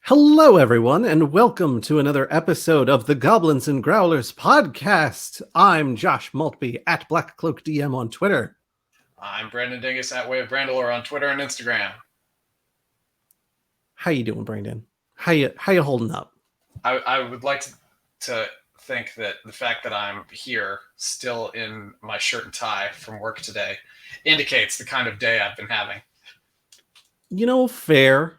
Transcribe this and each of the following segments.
Hello, everyone, and welcome to another episode of the Goblins and Growlers podcast. I'm Josh Maltby at Black Cloak DM on Twitter. I'm Brandon Dingus at Way of Brandalore on Twitter and Instagram. How you doing, Brandon? How you holding up? I would like to think that the fact that I'm here still in my shirt and tie from work today indicates the kind of day I've been having. Fair.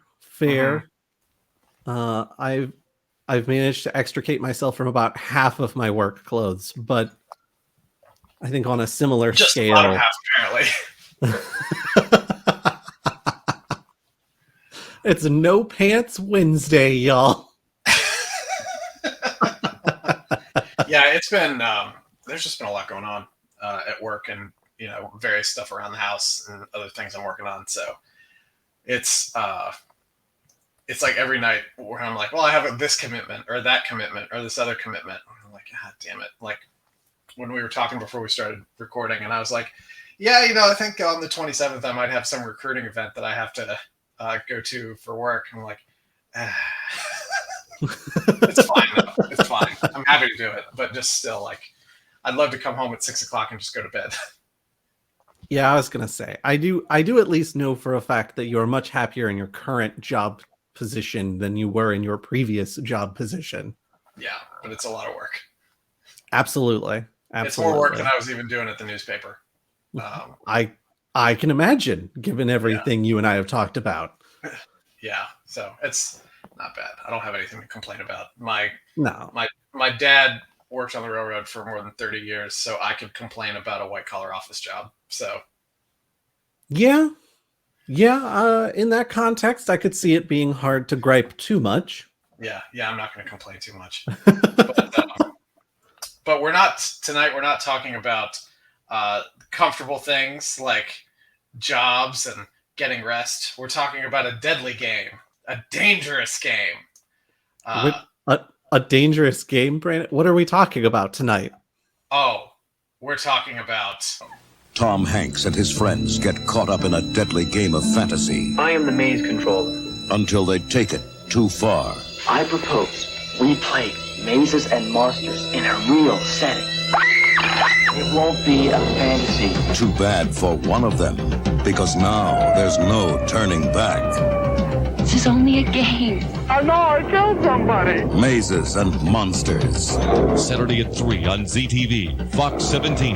I've managed to extricate myself from about half of my work clothes, but I think on a similar Just scale. the bottom half, apparently. It's No Pants Wednesday, y'all. Yeah, it's been there's just been a lot going on at work and various stuff around the house and other things I'm working on. So it's like every night where I'm like, well, I have this commitment or that commitment or this other commitment. And I'm like, God damn it. Like when we were talking before we started recording and I was like, yeah, I think on the 27th, I might have some recruiting event that I have to go to for work. And I'm like, it's fine. No, it's fine. I'm happy to do it. But just still like, I'd love to come home at 6:00 and just go to bed. Yeah, I was going to say, I do at least know for a fact that you're much happier in your current job position than you were in your previous job position. Yeah, but it's a lot of work. Absolutely. It's more work than I was even doing at the newspaper. I can imagine, given everything you and I have talked about. Yeah, so it's not bad. I don't have anything to complain about. My dad worked on the railroad for more than 30 years, so I could complain about a white-collar office job. So yeah, in that context, I could see it being hard to gripe too much. Yeah, I'm not going to complain too much. But we're not talking about comfortable things like jobs and getting rest. We're talking about a deadly game, a dangerous game. A dangerous game, Brandon? What are we talking about tonight? Oh, we're talking about... Tom Hanks and his friends get caught up in a deadly game of fantasy. I am the maze controller. Until they take it too far. I propose we play mazes and monsters in a real setting. It won't be a fantasy. Too bad for one of them, because now there's no turning back. This is only a game. I know, I killed somebody. Mazes and Monsters. Saturday at 3 on ZTV, Fox 17.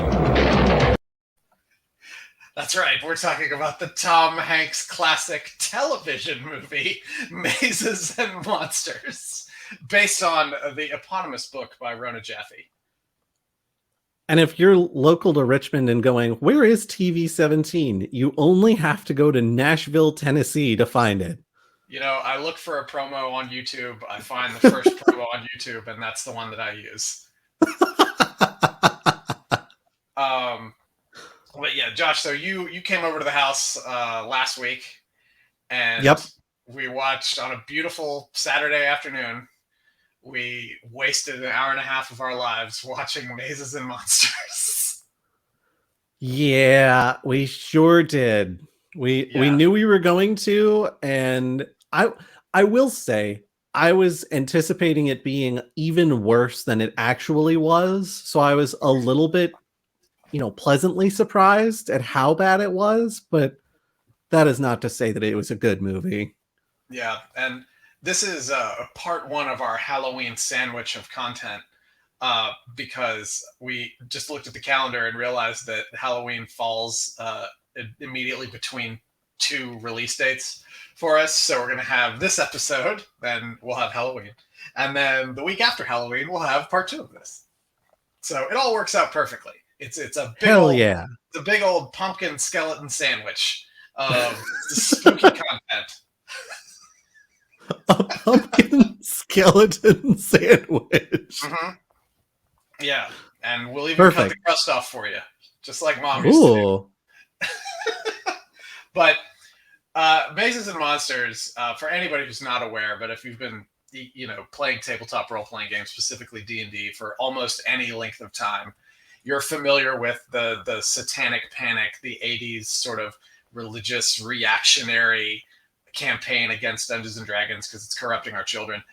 That's right. We're talking about the Tom Hanks classic television movie, Mazes and Monsters, based on the eponymous book by Rona Jaffe. And if you're local to Richmond and going, where is TV 17? You only have to go to Nashville, Tennessee to find it. I look for a promo on YouTube. I find the first promo on YouTube, and that's the one that I use. But yeah, Josh, so you came over to the house last week, and we watched on a beautiful Saturday afternoon. We wasted an hour and a half of our lives watching Mazes and Monsters. Yeah, we sure did. We knew we were going to, and I will say I was anticipating it being even worse than it actually was. So I was a little bit, pleasantly surprised at how bad it was, but that is not to say that it was a good movie. Yeah, and this is part one of our Halloween sandwich of content because we just looked at the calendar and realized that Halloween falls immediately between two release dates for us. So we're going to have this episode, then we'll have Halloween. And then the week after Halloween, we'll have part two of this. So it all works out perfectly. It's a big It's a big old pumpkin skeleton sandwich of spooky content. A pumpkin skeleton sandwich. Mm-hmm. Yeah, and we'll even cut the crust off for you, just like Mom used to do. But Mazes and Monsters, for anybody who's not aware, but if you've been playing tabletop role-playing games, specifically D&D, for almost any length of time, you're familiar with the satanic panic, the 80s sort of religious reactionary campaign against Dungeons and Dragons because it's corrupting our children.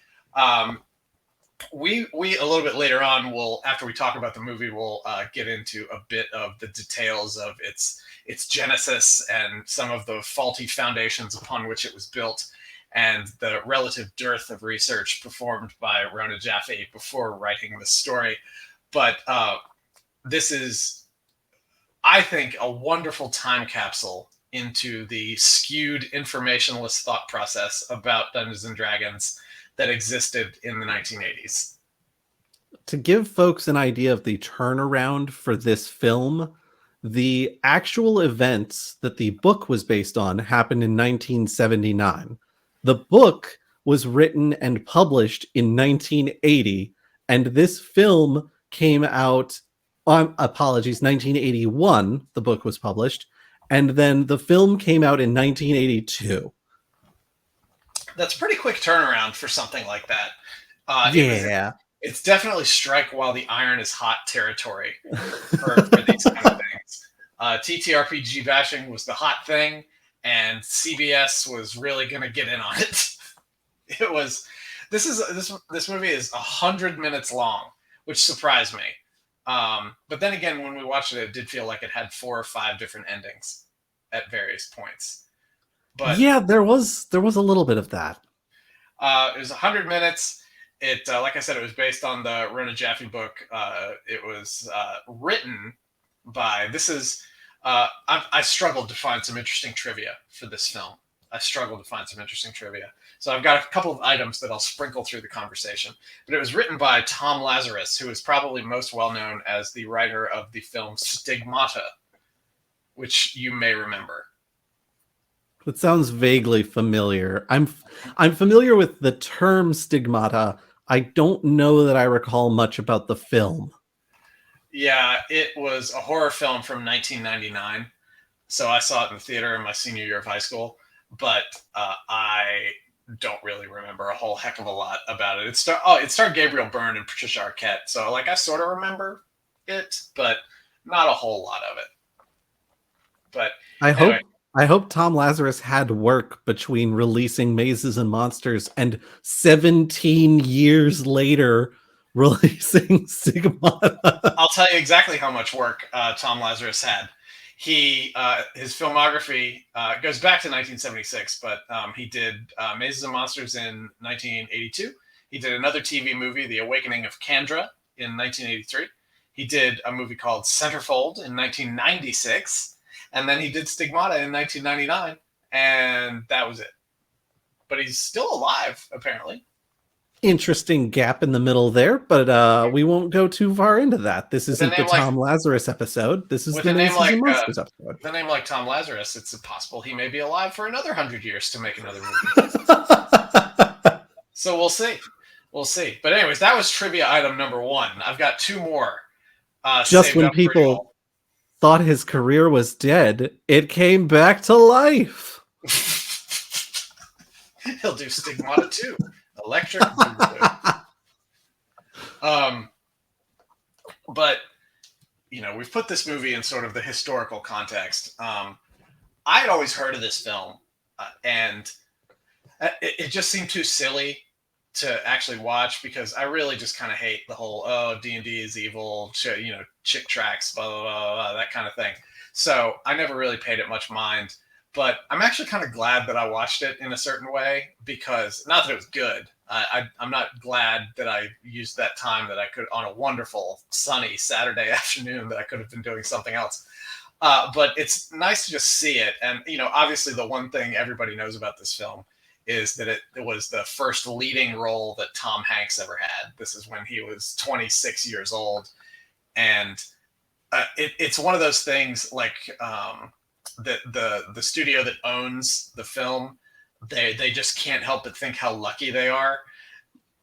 We a little bit later on will, after we talk about the movie, we'll get into a bit of the details of its genesis and some of the faulty foundations upon which it was built, and the relative dearth of research performed by Rona Jaffe before writing the story. But this is, I think, a wonderful time capsule into the skewed informationalist thought process about Dungeons and Dragons that existed in the 1980s. To give folks an idea of the turnaround for this film, the actual events that the book was based on happened in 1979. The book was written and published in 1980, and this film came out, 1981, the book was published, and then the film came out in 1982. That's a pretty quick turnaround for something like that. It's definitely strike while the iron is hot territory for these kind of things. TTRPG bashing was the hot thing, and CBS was really going to get in on it. It was. This movie is 100 minutes long, which surprised me. But then again, when we watched it, it did feel like it had 4 or 5 different endings at various points. But yeah, there was a little bit of that. It was 100 minutes. It, like I said, it was based on the Rona Jaffe book. It was written by. I struggled to find some interesting trivia for this film. So I've got a couple of items that I'll sprinkle through the conversation. But it was written by Tom Lazarus, who is probably most well known as the writer of the film Stigmata, which you may remember. It sounds vaguely familiar. I'm familiar with the term stigmata. I don't know that I recall much about the film. Yeah, it was a horror film from 1999. So I saw it in the theater in my senior year of high school, but I don't really remember a whole heck of a lot about it. It starred Gabriel Byrne and Patricia Arquette. So I sort of remember it, but not a whole lot of it. But I hope Tom Lazarus had work between releasing Mazes and Monsters and 17 years later releasing Stigmata. I'll tell you exactly how much work Tom Lazarus had. His filmography goes back to 1976, but he did Mazes and Monsters in 1982. He did another TV movie, The Awakening of Kandra, in 1983. He did a movie called Centerfold in 1996. And then he did Stigmata in 1999, and that was it. But he's still alive, apparently. Interesting gap in the middle there, but we won't go too far into that. This isn't the Tom Lazarus episode. This is the Mazes and Monsters episode. With a name like Tom Lazarus, it's possible he may be alive for another 100 years to make another movie. So we'll see. But anyways, that was trivia item number 1. I've got 2 more. Just when people thought his career was dead, it came back to life. He'll do Stigmata too. Electric. But we've put this movie in sort of the historical context. I had always heard of this film, and it just seemed too silly to actually watch, because I really just kind of hate the whole D&D is evil, chick tracks, blah, blah, blah, blah, that kind of thing. So I never really paid it much mind, but I'm actually kind of glad that I watched it in a certain way, because not that it was good. I'm not glad that I used that time that I could on a wonderful sunny Saturday afternoon that I could have been doing something else. But it's nice to just see it. And, obviously the one thing everybody knows about this film is that it was the first leading role that Tom Hanks ever had. This is when he was 26 years old. And it's one of those things like the studio that owns the film, they just can't help but think how lucky they are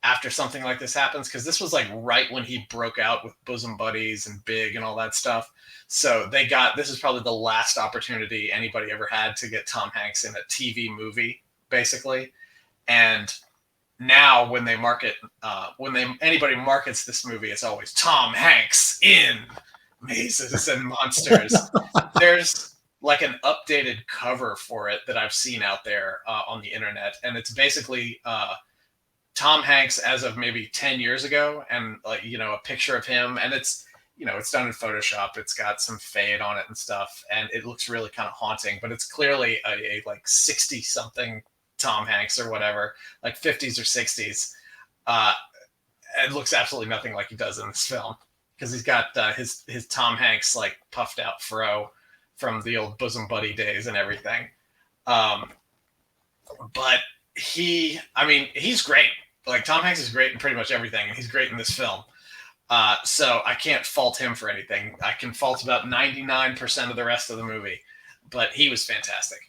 after something like this happens, because this was like right when he broke out with Bosom Buddies and Big and all that stuff. So this is probably the last opportunity anybody ever had to get Tom Hanks in a TV movie, basically. And now when they market, anybody markets this movie, it's always Tom Hanks in Mazes and Monsters. like an updated cover for it that I've seen out there on the internet, and it's basically Tom Hanks as of maybe 10 years ago, and like a picture of him, and it's done in Photoshop. It's got some fade on it and stuff, and it looks really kind of haunting. But it's clearly a like 60 something Tom Hanks or whatever, like 50s or 60s. It looks absolutely nothing like he does in this film because he's got his Tom Hanks like puffed out fro from the old bosom buddy days and everything. But he's great. Like Tom Hanks is great in pretty much everything, and he's great in this film. So I can't fault him for anything. I can fault about 99% of the rest of the movie, but he was fantastic.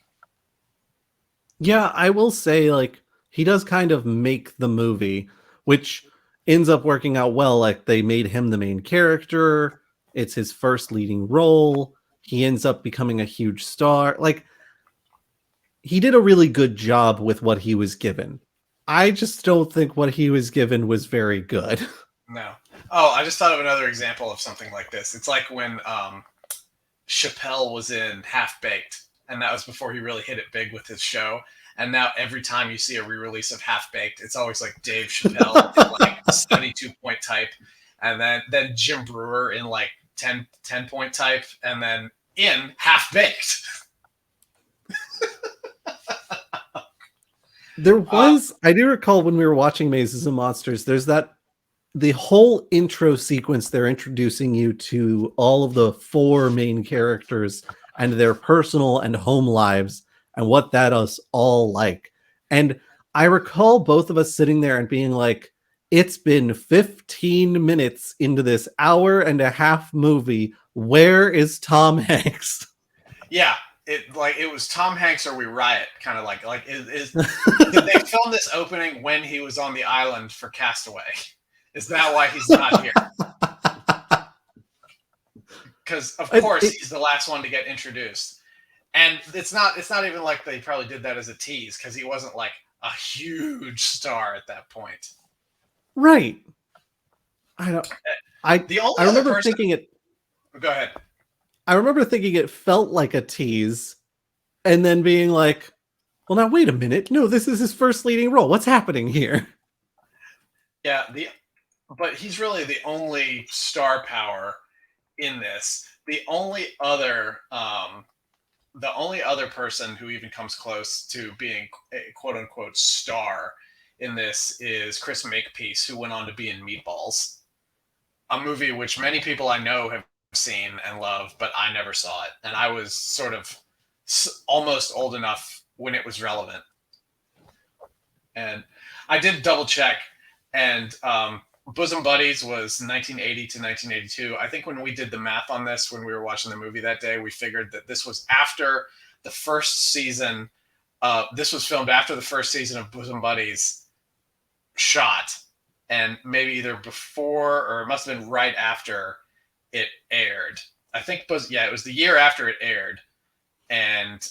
Yeah, I will say, like, he does kind of make the movie, which ends up working out well. Like, they made him the main character. It's his first leading role. He ends up becoming a huge star. Like, he did a really good job with what he was given. I just don't think what he was given was very good. No. Oh, I just thought of another example of something like this. It's like when Chappelle was in Half Baked, and that was before he really hit it big with his show. And now every time you see a re-release of Half Baked, it's always like Dave Chappelle in like 72-point type, and then Jim Brewer in like 10-point type, and then in Half Baked. There was, I do recall when we were watching Mazes and Monsters, there's the whole intro sequence, they're introducing you to all of the 4 main characters and their personal and home lives and what that is all like. And I recall both of us sitting there and being like, it's been 15 minutes into this hour-and-a-half movie. Where is Tom Hanks? Yeah. It was Tom Hanks or we riot, kind of like did they film this opening when he was on the island for Castaway? Is that why he's not here? Because of course he's the last one to get introduced, and it's not even like they probably did that as a tease because he wasn't like a huge star at that point. Right. I remember person, thinking it. Go ahead. I remember thinking it felt like a tease, and then being like, well, now wait a minute. No, this is his first leading role. What's happening here? Yeah, but he's really the only star power in this. The only other person who even comes close to being a quote unquote star in this is Chris Makepeace, who went on to be in Meatballs, a movie which many people I know have seen and love, but I never saw it, and I was sort of almost old enough when it was relevant. And I did double check, and Bosom Buddies was 1980 to 1982. I think when we did the math on this, when we were watching the movie that day, we figured that this was after the first season. This was filmed after the first season of Bosom Buddies shot, and maybe either before or it must have been right after it aired. I think it was the year after it aired, and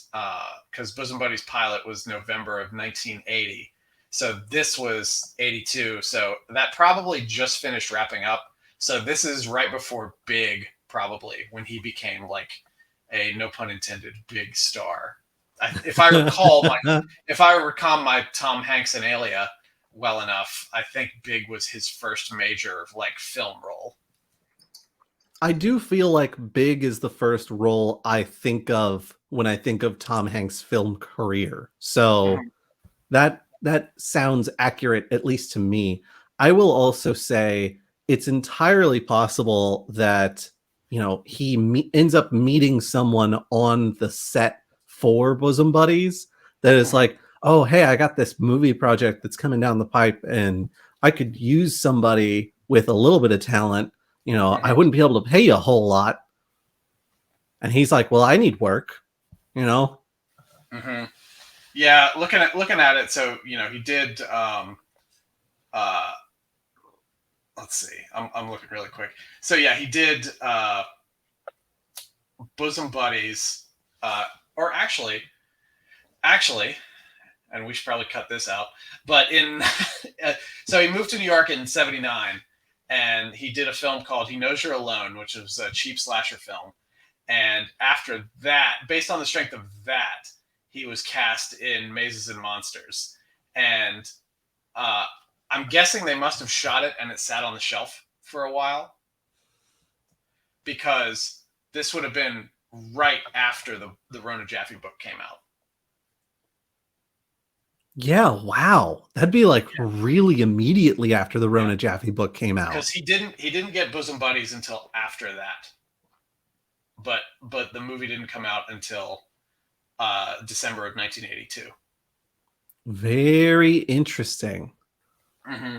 because Bosom Buddies pilot was November of 1980. So this was 82. So that probably just finished wrapping up. So this is right before Big, probably, when he became like a, no pun intended, big star. If I recall my Tom Hanks and Alia well enough, I think Big was his first major like film role. I do feel like Big is the first role I think of when I think of Tom Hanks' film career. So that sounds accurate, at least to me. I will also say it's entirely possible that, he ends up meeting someone on the set for Bosom Buddies that is like, oh, hey, I got this movie project that's coming down the pipe and I could use somebody with a little bit of talent. I wouldn't be able to pay you a whole lot. And he's like, well, I need work, Mm-hmm. Yeah, looking at it, so he did. Let's see, I'm looking really quick. So yeah, he did Bosom Buddies, or actually, and we should probably cut this out. But so he moved to New York in '79, and he did a film called He Knows You're Alone, which was a cheap slasher film. And after that, based on the strength of that, he was cast in Mazes and Monsters. And I'm guessing they must have shot it and it sat on the shelf for a while, because this would have been right after the Rona Jaffe book came out. Yeah, wow. That'd be like really immediately after the Rona Jaffe book came out. Because he didn't get Bosom Buddies until after that. But the movie didn't come out until December of 1982. Very interesting. Mm-hmm.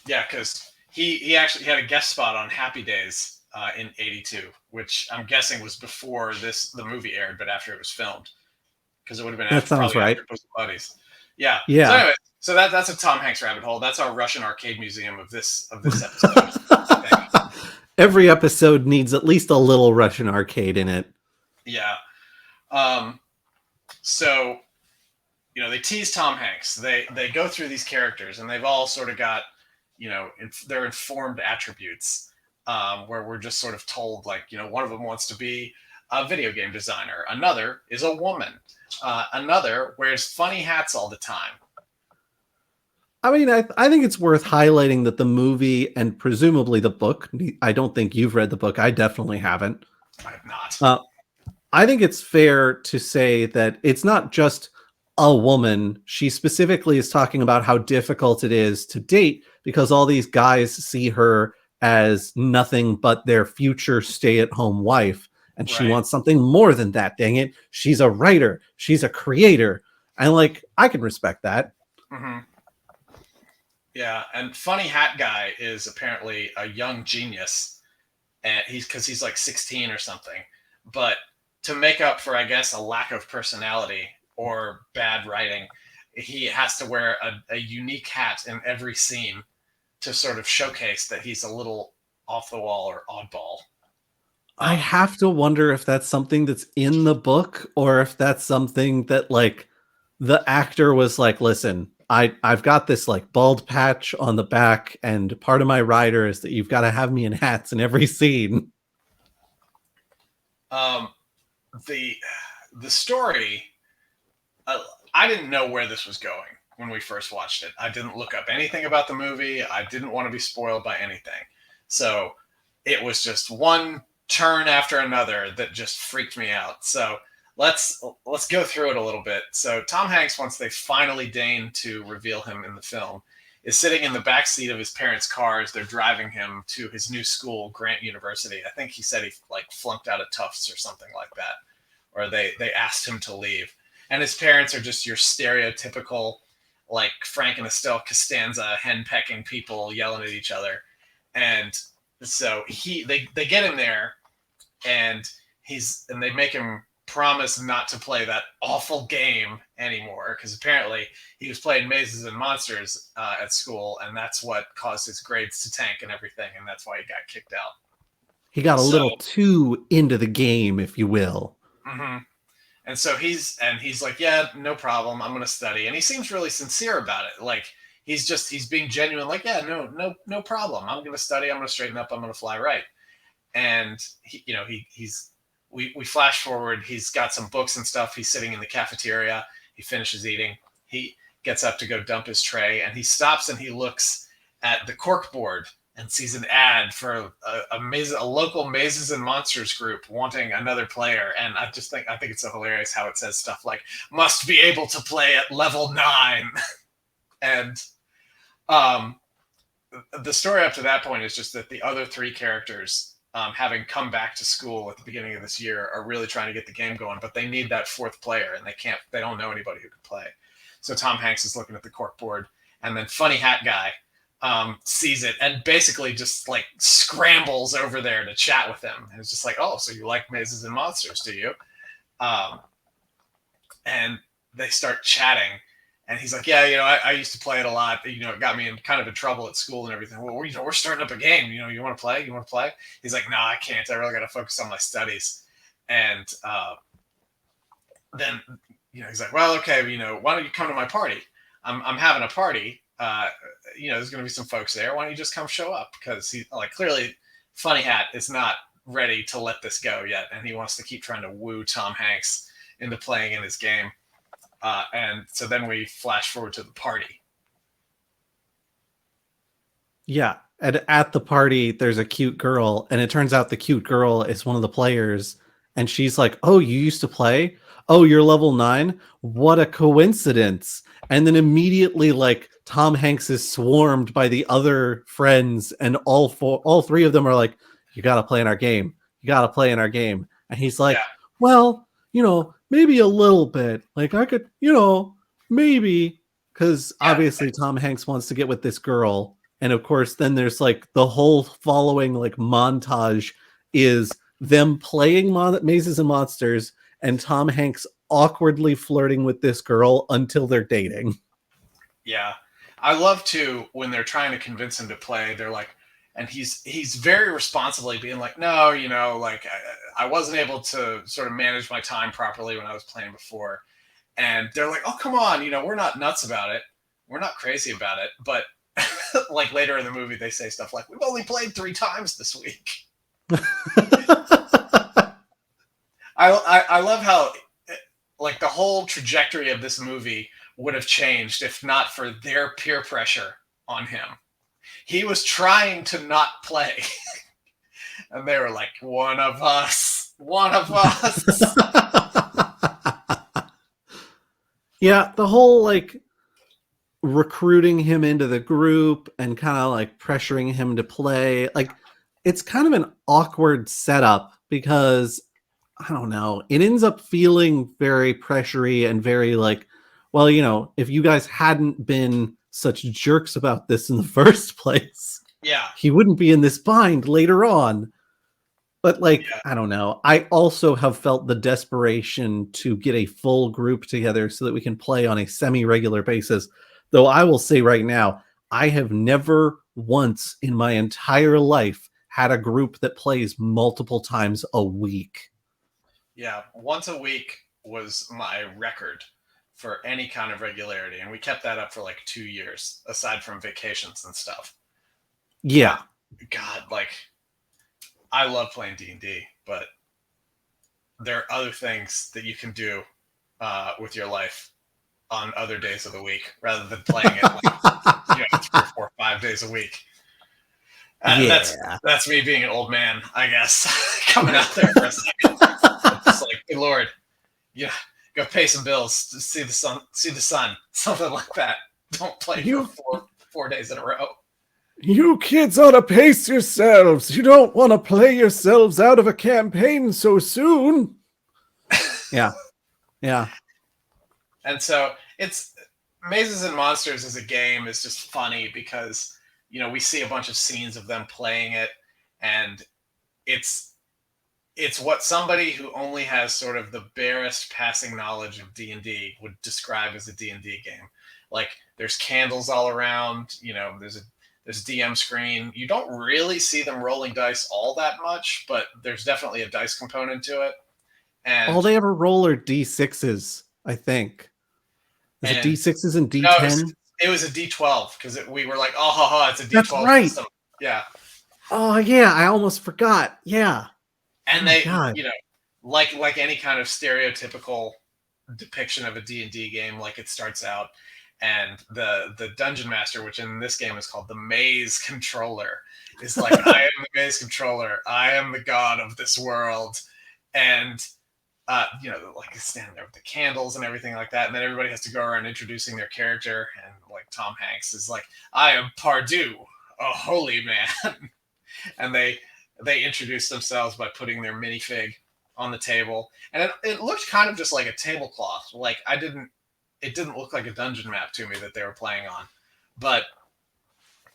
Yeah, because he actually had a guest spot on Happy Days in '82, which I'm guessing was before the movie aired, but after it was filmed, because it would have been That sounds right. after Bosom Buddies. Yeah. Yeah. So anyway, so that's a Tom Hanks rabbit hole. That's our Russian arcade museum of this episode. I think. Every episode needs at least a little Russian arcade in it. Yeah. So, they tease Tom Hanks. They go through these characters, and they've all sort of got, their informed attributes, where we're just sort of told, like, one of them wants to be a video game designer. Another is a woman. Another wears funny hats all the time. I mean, I think it's worth highlighting that the movie and presumably the book, I don't think you've read the book. I definitely haven't. I have not. I think it's fair to say that it's not just a woman. She specifically is talking about how difficult it is to date because all these guys see her as nothing but their future stay-at-home wife. And she wants something more than that, dang it. She's a writer. She's a creator. And I can respect that. Mm-hmm. Yeah, and Funny Hat Guy is apparently a young genius, and he's like 16 or something. But to make up for, I guess, a lack of personality or bad writing, he has to wear a unique hat in every scene to sort of showcase that he's a little off the wall or oddball. I have to wonder if that's something that's in the book or if that's something that the actor was like, listen, I've got this bald patch on the back, and part of my rider is that you've got to have me in hats in every scene. The story, I didn't know where this was going when we first watched it. I didn't look up anything about the movie. I didn't want to be spoiled by anything. So it was just one turn after another that just freaked me out. So let's go through it a little bit. So Tom Hanks, once they finally deign to reveal him in the film, is sitting in the back seat of his parents' car as they're driving him to his new school, Grant University. I think he said he flunked out of Tufts or something like that, or they asked him to leave. And his parents are just your stereotypical Frank and Estelle Costanza henpecking people yelling at each other. And so they get him there, and they make him promise not to play that awful game anymore, because apparently he was playing Mazes and Monsters at school, and that's what caused his grades to tank and everything, and that's why he got kicked out. He got a little too into the game, if you will. Mm-hmm. And so he's like, yeah, no problem, I'm going to study. And he seems really sincere about it. He's being genuine, yeah, no problem. I'm going to study. I'm going to straighten up. I'm going to fly right. And we flash forward. He's got some books and stuff. He's sitting in the cafeteria. He finishes eating. He gets up to go dump his tray, and he stops and he looks at the cork board and sees an ad for a local Mazes and Monsters group wanting another player. And I think it's so hilarious how it says stuff like "must be able to play at level 9," and the story up to that point is just that the other three characters, having come back to school at the beginning of this year, are really trying to get the game going, but they need that fourth player, and they don't know anybody who can play. So Tom Hanks is looking at the cork board, and then Funny Hat Guy sees it and basically just scrambles over there to chat with him. And it's just like, oh, so you like Mazes and Monsters, do you? And they start chatting. And he's like, yeah, I used to play it a lot. It got me in trouble at school and everything. Well, we're starting up a game. You want to play? You want to play? He's like, no, I can't. I really got to focus on my studies. And then, he's like, well, okay, why don't you come to my party? I'm having a party. There's going to be some folks there. Why don't you just come show up? Because he clearly Funny Hat is not ready to let this go yet, and he wants to keep trying to woo Tom Hanks into playing in his game. And so then we flash forward to the party. Yeah. And at the party, there's a cute girl, and it turns out the cute girl is one of the players. And she's like, "Oh, you used to play? Oh, you're level 9? What a coincidence." And then immediately, like, Tom Hanks is swarmed by the other friends, and all three of them are like, "You got to play in our game. You got to play in our game." And he's like, Yeah. "Well, maybe a little bit. Like, I could, maybe." Because obviously Tom Hanks wants to get with this girl. And of course, then there's like the whole following like montage is them playing Mazes and Monsters and Tom Hanks awkwardly flirting with this girl until they're dating. Yeah. I love to when they're trying to convince him to play, they're like, and he's very responsibly being like, "No, like I wasn't able to sort of manage my time properly when I was playing before." And they're like, "Oh, come on, we're not nuts about it. We're not crazy about it." But like later in the movie, they say stuff like, "We've only played 3 times this week." I love how like the whole trajectory of this movie would have changed if not for their peer pressure on him. He was trying to not play, and they were like, "One of us, one of us." Yeah, the whole like recruiting him into the group and kind of like pressuring him to play, like it's kind of an awkward setup because I don't know, it ends up feeling very pressury and very like, well, if you guys hadn't been such jerks about this in the first place, Yeah. he wouldn't be in this bind later on. But like, I don't know. I also have felt the desperation to get a full group together so that we can play on a semi-regular basis. Though I will say right now, I have never once in my entire life had a group that plays multiple times a week. Yeah, once a week was my record for any kind of regularity, and we kept that up for like 2 years, aside from vacations and stuff. Yeah. God, like I love playing D&D, but there are other things that you can do with your life on other days of the week rather than playing it like 3 or 4 or 5 days a week. That's me being an old man, I guess, coming out there for a second. It's like, good Lord, go pay some bills, see the sun, something like that. Don't play for 4 days in a row. You kids ought to pace yourselves. You don't want to play yourselves out of a campaign so soon. Yeah. And so it's Mazes and Monsters as a game is just funny because, we see a bunch of scenes of them playing it, and it's what somebody who only has sort of the barest passing knowledge of D&D would describe as a D&D game. Like there's candles all around, there's a DM screen. You don't really see them rolling dice all that much, but there's definitely a dice component to it. And all they ever roll are D6s, I think. Is it D6s and D10? No, it was a D12 because we were like, oh, it's a D12 That's right. system. Yeah. Oh yeah, I almost forgot. Yeah. And like any kind of stereotypical depiction of a D&D game, like it starts out, and the dungeon master, which in this game is called the maze controller, is like, "I am the maze controller. I am the god of this world," and like standing there with the candles and everything like that, and then everybody has to go around introducing their character, and like Tom Hanks is like, "I am Pardue, a holy man," and they introduce themselves by putting their minifig on the table, and it looked kind of just like a tablecloth. Like it didn't look like a dungeon map to me that they were playing on, but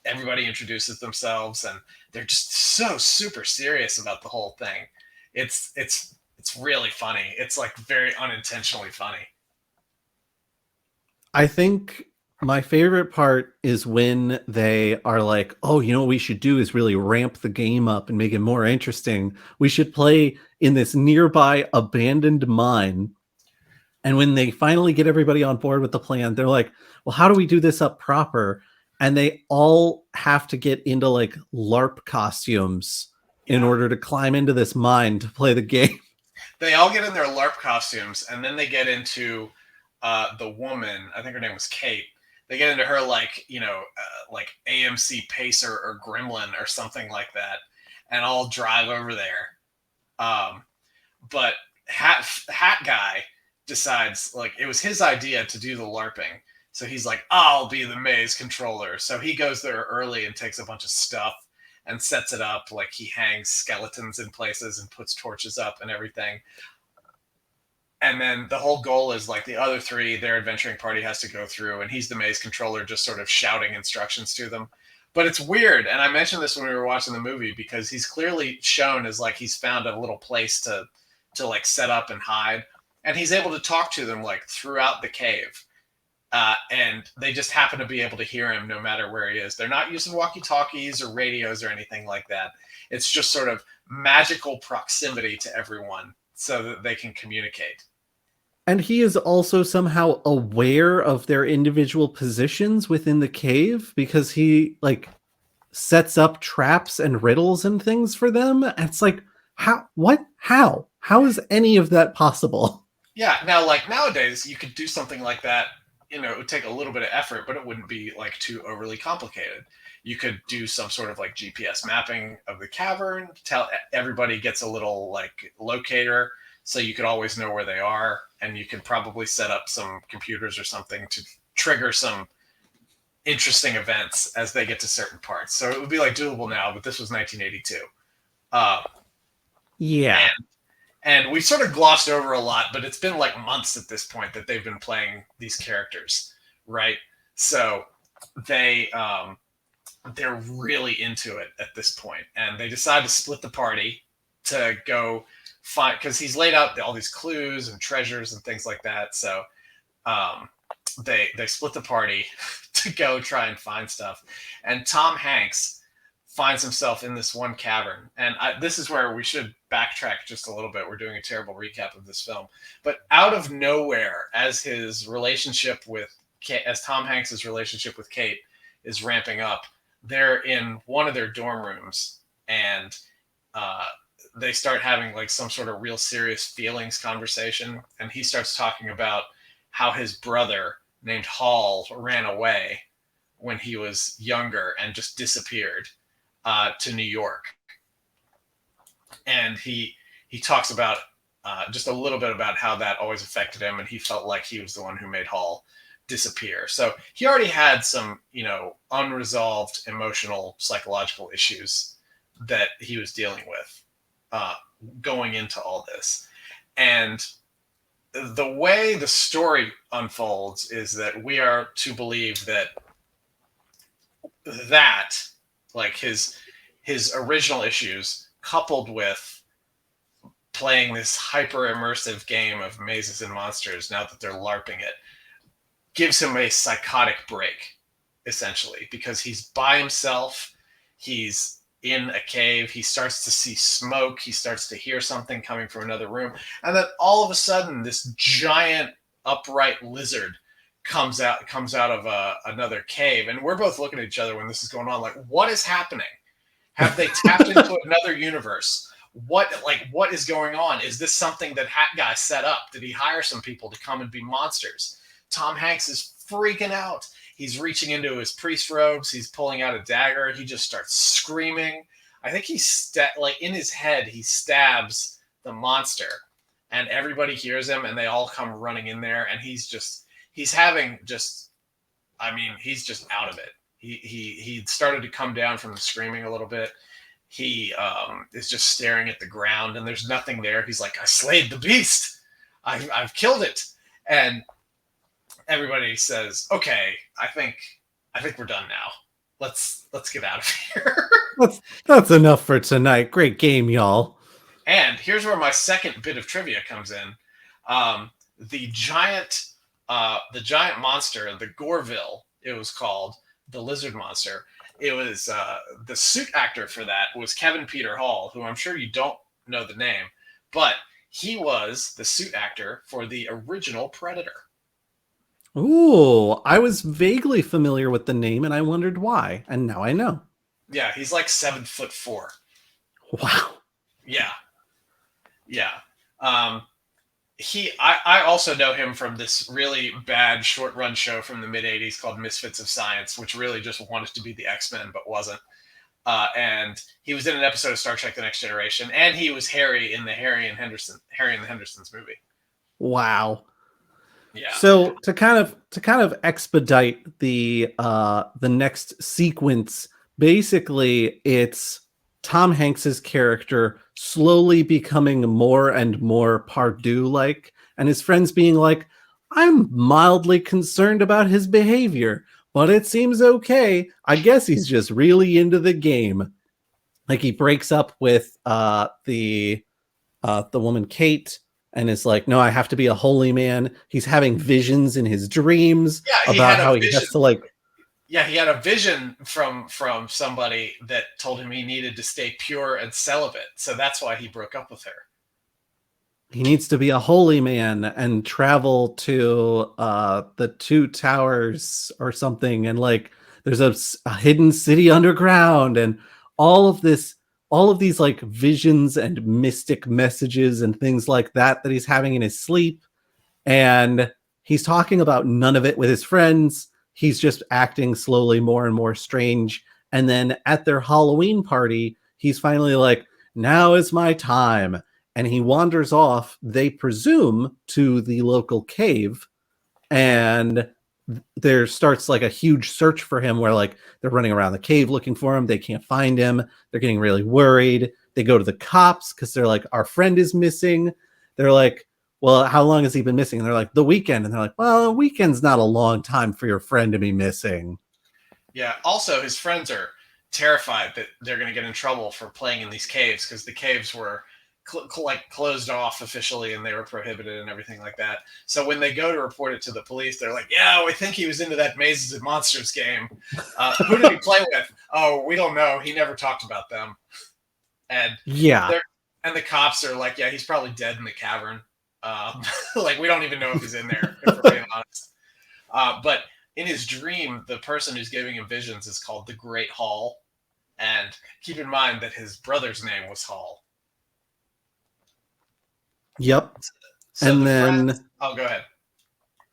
everybody introduces themselves, and they're just so super serious about the whole thing. It's really funny. It's like very unintentionally funny. I think my favorite part is when they are like, "Oh, what we should do is really ramp the game up and make it more interesting. We should play in this nearby abandoned mine." And when they finally get everybody on board with the plan, they're like, "Well, how do we do this up proper?" And they all have to get into like LARP costumes in order to climb into this mine to play the game. They all get in their LARP costumes, and then they get into the woman. I think her name was Kate. They get into her like like AMC Pacer or Gremlin or something like that, and all drive over there. But Hat Guy decides like it was his idea to do the LARPing. So he's like, I'll be the maze controller. So he goes there early and takes a bunch of stuff and sets it up. Like he hangs skeletons in places and puts torches up and everything. And then the whole goal is like the other three, their adventuring party has to go through, and he's the maze controller just sort of shouting instructions to them. But it's weird. And I mentioned this when we were watching the movie because he's clearly shown as like he's found a little place to like set up and hide. And he's able to talk to them like throughout the cave. And they just happen to be able to hear him no matter where he is. They're not using walkie-talkies or radios or anything like that. It's just sort of magical proximity to everyone so that they can communicate. And he is also somehow aware of their individual positions within the cave because he like sets up traps and riddles and things for them. And it's like, how is any of that possible? Yeah. Now, like nowadays you could do something like that. It would take a little bit of effort, but it wouldn't be like too overly complicated. You could do some sort of like GPS mapping of the cavern, tell everybody gets a little like locator so you could always know where they are. And you could probably set up some computers or something to trigger some interesting events as they get to certain parts. So it would be like doable now, but this was 1982. Yeah. And we sort of glossed over a lot, but it's been like months at this point that they've been playing these characters, right? So they're really into it at this point, and they decide to split the party to go find, because he's laid out all these clues and treasures and things like that. So they split the party to go try and find stuff, and Tom Hanks finds himself in this one cavern. And this is where we should backtrack just a little bit. We're doing a terrible recap of this film. But out of nowhere, as Tom Hanks's relationship with Kate is ramping up, they're in one of their dorm rooms, and they start having like some sort of real serious feelings conversation. And he starts talking about how his brother named Hall ran away when he was younger and just disappeared to New York. And he talks about just a little bit about how that always affected him, and he felt like he was the one who made Hall disappear. So he already had some, unresolved emotional, psychological issues that he was dealing with going into all this. And the way the story unfolds is that we are to believe that like his original issues coupled with playing this hyper immersive game of mazes and monsters, now that they're LARPing it, gives him a psychotic break, essentially, because he's by himself. He's in a cave. He starts to see smoke. He starts to hear something coming from another room. And then all of a sudden, this giant upright lizard comes out of another cave. And we're both looking at each other when this is going on, like, what is happening? Have they tapped into another universe? What is going on? Is this something that Hat Guy set up? Did he hire some people to come and be monsters? Tom Hanks is freaking out. He's reaching into his priest robes. He's pulling out a dagger. He just starts screaming. I think in his head, he stabs the monster, and everybody hears him, and they all come running in there. And he's just out of it. He started to come down from the screaming a little bit. He is just staring at the ground, and there's nothing there. He's like, I slayed the beast. I've killed it. And everybody says, okay, I think we're done now. Let's get out of here. That's enough for tonight. Great game, y'all. And here's where my second bit of trivia comes in. The giant monster, the Goreville, it was called, the lizard monster. It was the suit actor for that was Kevin Peter Hall, who I'm sure you don't know the name, but he was the suit actor for the original Predator. Ooh, I was vaguely familiar with the name, and I wondered why, and now I know. Yeah, he's like 7'4". Wow. Yeah. Yeah. I also know him from this really bad short run show from the mid 80s called Misfits of Science, which really just wanted to be the X-Men but wasn't. And he was in an episode of Star Trek The Next Generation, and he was Harry in the Harry and the Hendersons movie. Wow. Yeah. So to kind of expedite the next sequence, basically it's Tom Hanks's character slowly becoming more and more Pardue-like, and his friends being like, "I'm mildly concerned about his behavior, but it seems okay. I guess he's just really into the game." Like he breaks up with the woman Kate and is like, "No, I have to be a holy man." He's having visions in his dreams Yeah, he about had a how he vision. has to like Yeah, he had a vision from somebody that told him he needed to stay pure and celibate. So that's why he broke up with her. he needs to be a holy man and travel to the two towers or something, and like there's a hidden city underground, and all of this, all of these like visions and mystic messages and things like that he's having in his sleep. And he's talking about none of it with his friends. He's just acting slowly more and more strange. And then at their Halloween party, he's finally like, "Now is my time." And he wanders off, they presume, to the local cave. And there starts like a huge search for him where like they're running around the cave looking for him. They can't find him. They're getting really worried. They go to the cops because they're like, "Our friend is missing." They're like, "Well, how long has he been missing?" And they're like, "The weekend." And they're like, "Well, a weekend's not a long time for your friend to be missing." Yeah. Also, his friends are terrified that they're going to get in trouble for playing in these caves because the caves were closed off officially and they were prohibited and everything like that. So when they go to report it to the police, they're like, "Yeah, we think he was into that Mazes and Monsters game. Who did he play with? Oh, we don't know. He never talked about them." And Yeah. and the cops are like, "Yeah, he's probably dead in the cavern. Like we don't even know if he's in there, if we're being honest." But in his dream, the person who's giving him visions is called the Great Hall. And keep in mind that his brother's name was Hall. Yep. So And the then friends, oh, go ahead.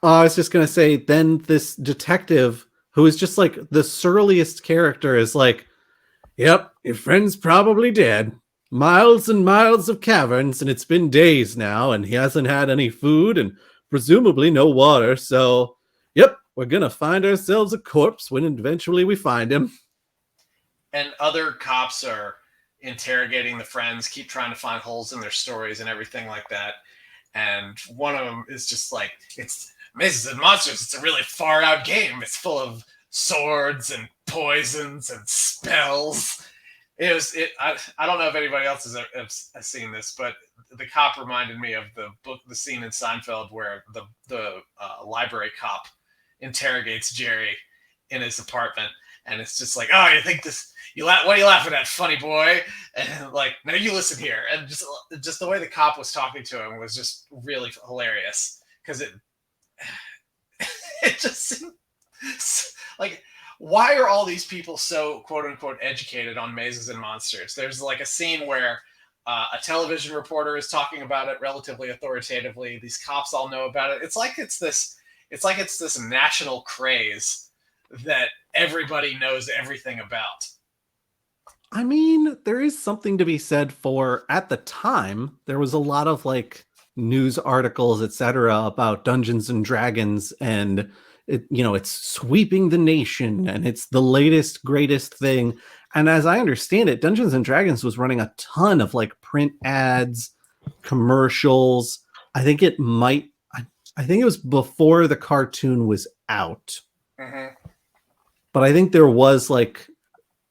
I was just gonna say, then this detective, who is just like the surliest character, is like, "Yep, your friend's probably dead. Miles and miles of caverns, and it's been days now, and he hasn't had any food and presumably no water. So, yep, we're gonna find ourselves a corpse when eventually we find him." And other cops are interrogating the friends, keep trying to find holes in their stories and everything like that. And one of them is just like, "It's Mazes and Monsters. It's a really far out game. It's full of swords and poisons and spells." I don't know if anybody else has seen this, but the cop reminded me of the scene in Seinfeld where the library cop interrogates Jerry in his apartment, and it's just like, "Oh, you think this? What are you laughing at, funny boy?" And like, "No, you listen here." And just the way the cop was talking to him was just really hilarious because it just seemed like, why are all these people so quote unquote educated on Mazes and Monsters? There's like a scene where a television reporter is talking about it relatively authoritatively. These cops all know about it. It's like it's this national craze that everybody knows everything about. I mean, there is something to be said for, at the time, there was a lot of like news articles, etc., about Dungeons and Dragons, and it's sweeping the nation and it's the latest, greatest thing. And as I understand it, Dungeons and Dragons was running a ton of like print ads, commercials. I think it might, I think it was before the cartoon was out, Mm-hmm. but I think there was like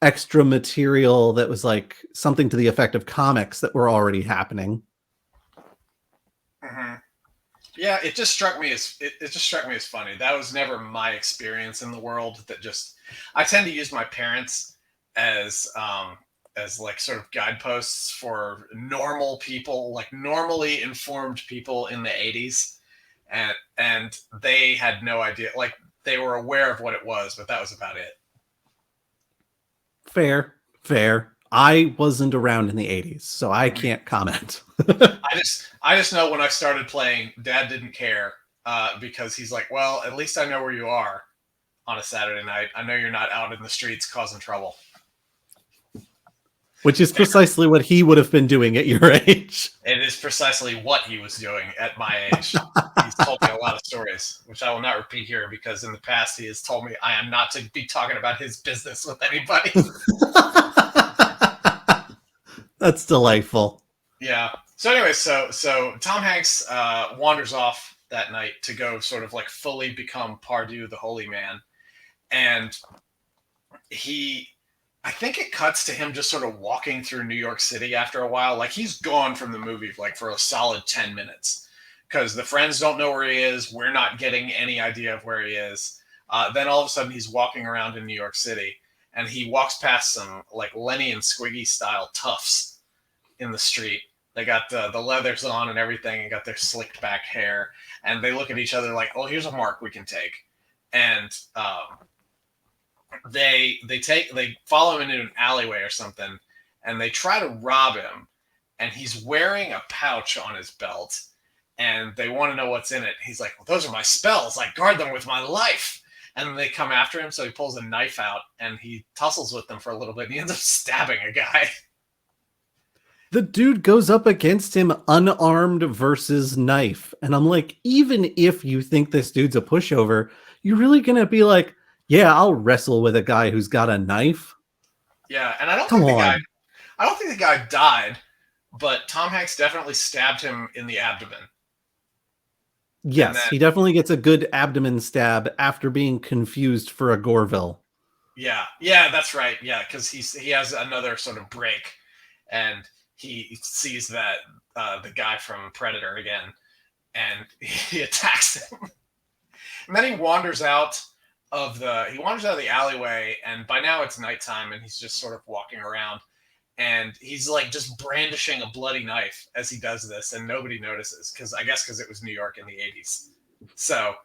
extra material that was like something to the effect of comics that were already happening. Mm-hmm. Yeah, it just struck me as funny. That was never my experience in the world. I tend to use my parents as like sort of guideposts for normal people, like normally informed people in the 80s, and they had no idea. Like they were aware of what it was, but that was about it. Fair. I wasn't around in the 80s, so I can't comment. I just know when I started playing, Dad didn't care because he's like, well, at least I know where you are on a Saturday night. I know you're not out in the streets causing trouble. Which is precisely what he would have been doing at your age. It is precisely what he was doing at my age. He's told me a lot of stories, which I will not repeat here because in the past he has told me I am not to be talking about his business with anybody. That's delightful. Yeah. So anyway, so Tom Hanks wanders off that night to go sort of like fully become Pardieu, the holy man. And I think it cuts to him just sort of walking through New York City after a while. Like he's gone from the movie like for a solid 10 minutes because the friends don't know where he is. We're not getting any idea of where he is. Then all of a sudden he's walking around in New York City and he walks past some like Lenny and Squiggy style toughs in the street. They got the leathers on and everything and got their slicked back hair. And they look at each other like, oh, here's a mark we can take. And they follow him into an alleyway or something and they try to rob him and he's wearing a pouch on his belt and they want to know what's in it. He's like, well, those are my spells. I guard them with my life. And then they come after him. So he pulls a knife out and he tussles with them for a little bit and he ends up stabbing a guy. The dude goes up against him unarmed versus knife. And I'm like, even if you think this dude's a pushover, you're really going to be like, yeah, I'll wrestle with a guy who's got a knife. Yeah, and I don't think the guy died, but Tom Hanks definitely stabbed him in the abdomen. Yes, he definitely gets a good abdomen stab after being confused for a Gorville. Yeah, that's right. Yeah, because he has another sort of break, and he sees that the guy from Predator again, and he attacks him. And then he wanders out of the alleyway, and by now it's nighttime, and he's just sort of walking around, and he's like just brandishing a bloody knife as he does this, and nobody notices because it was New York in the 80s. So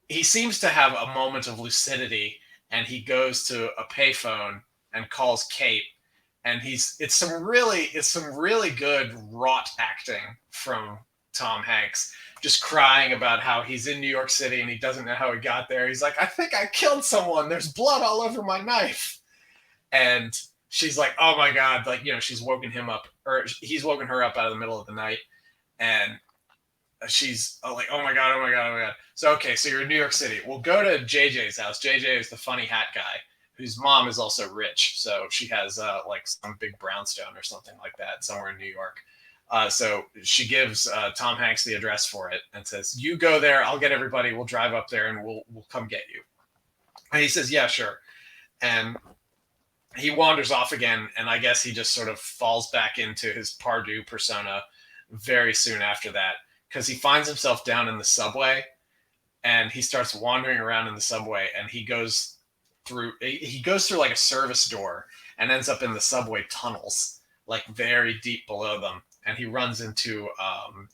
he seems to have a moment of lucidity, and he goes to a payphone and calls Kate, and it's some really good wrought acting from Tom Hanks, just crying about how he's in New York City and he doesn't know how he got there. He's like, I think I killed someone. There's blood all over my knife. And she's like, oh my God. Like, she's woken him up, or he's woken her up out of the middle of the night. And she's like, oh my God. So, okay. So you're in New York City. We'll go to JJ's house. JJ is the funny hat guy whose mom is also rich. So she has like some big brownstone or something like that somewhere in New York. So she gives Tom Hanks the address for it and says, you go there, I'll get everybody, we'll drive up there and we'll come get you. And he says, yeah, sure. And he wanders off again, and I guess he just sort of falls back into his Pardieu persona very soon after that, because he finds himself down in the subway and he starts wandering around in the subway, and he goes through like a service door and ends up in the subway tunnels, like very deep below them. And he runs into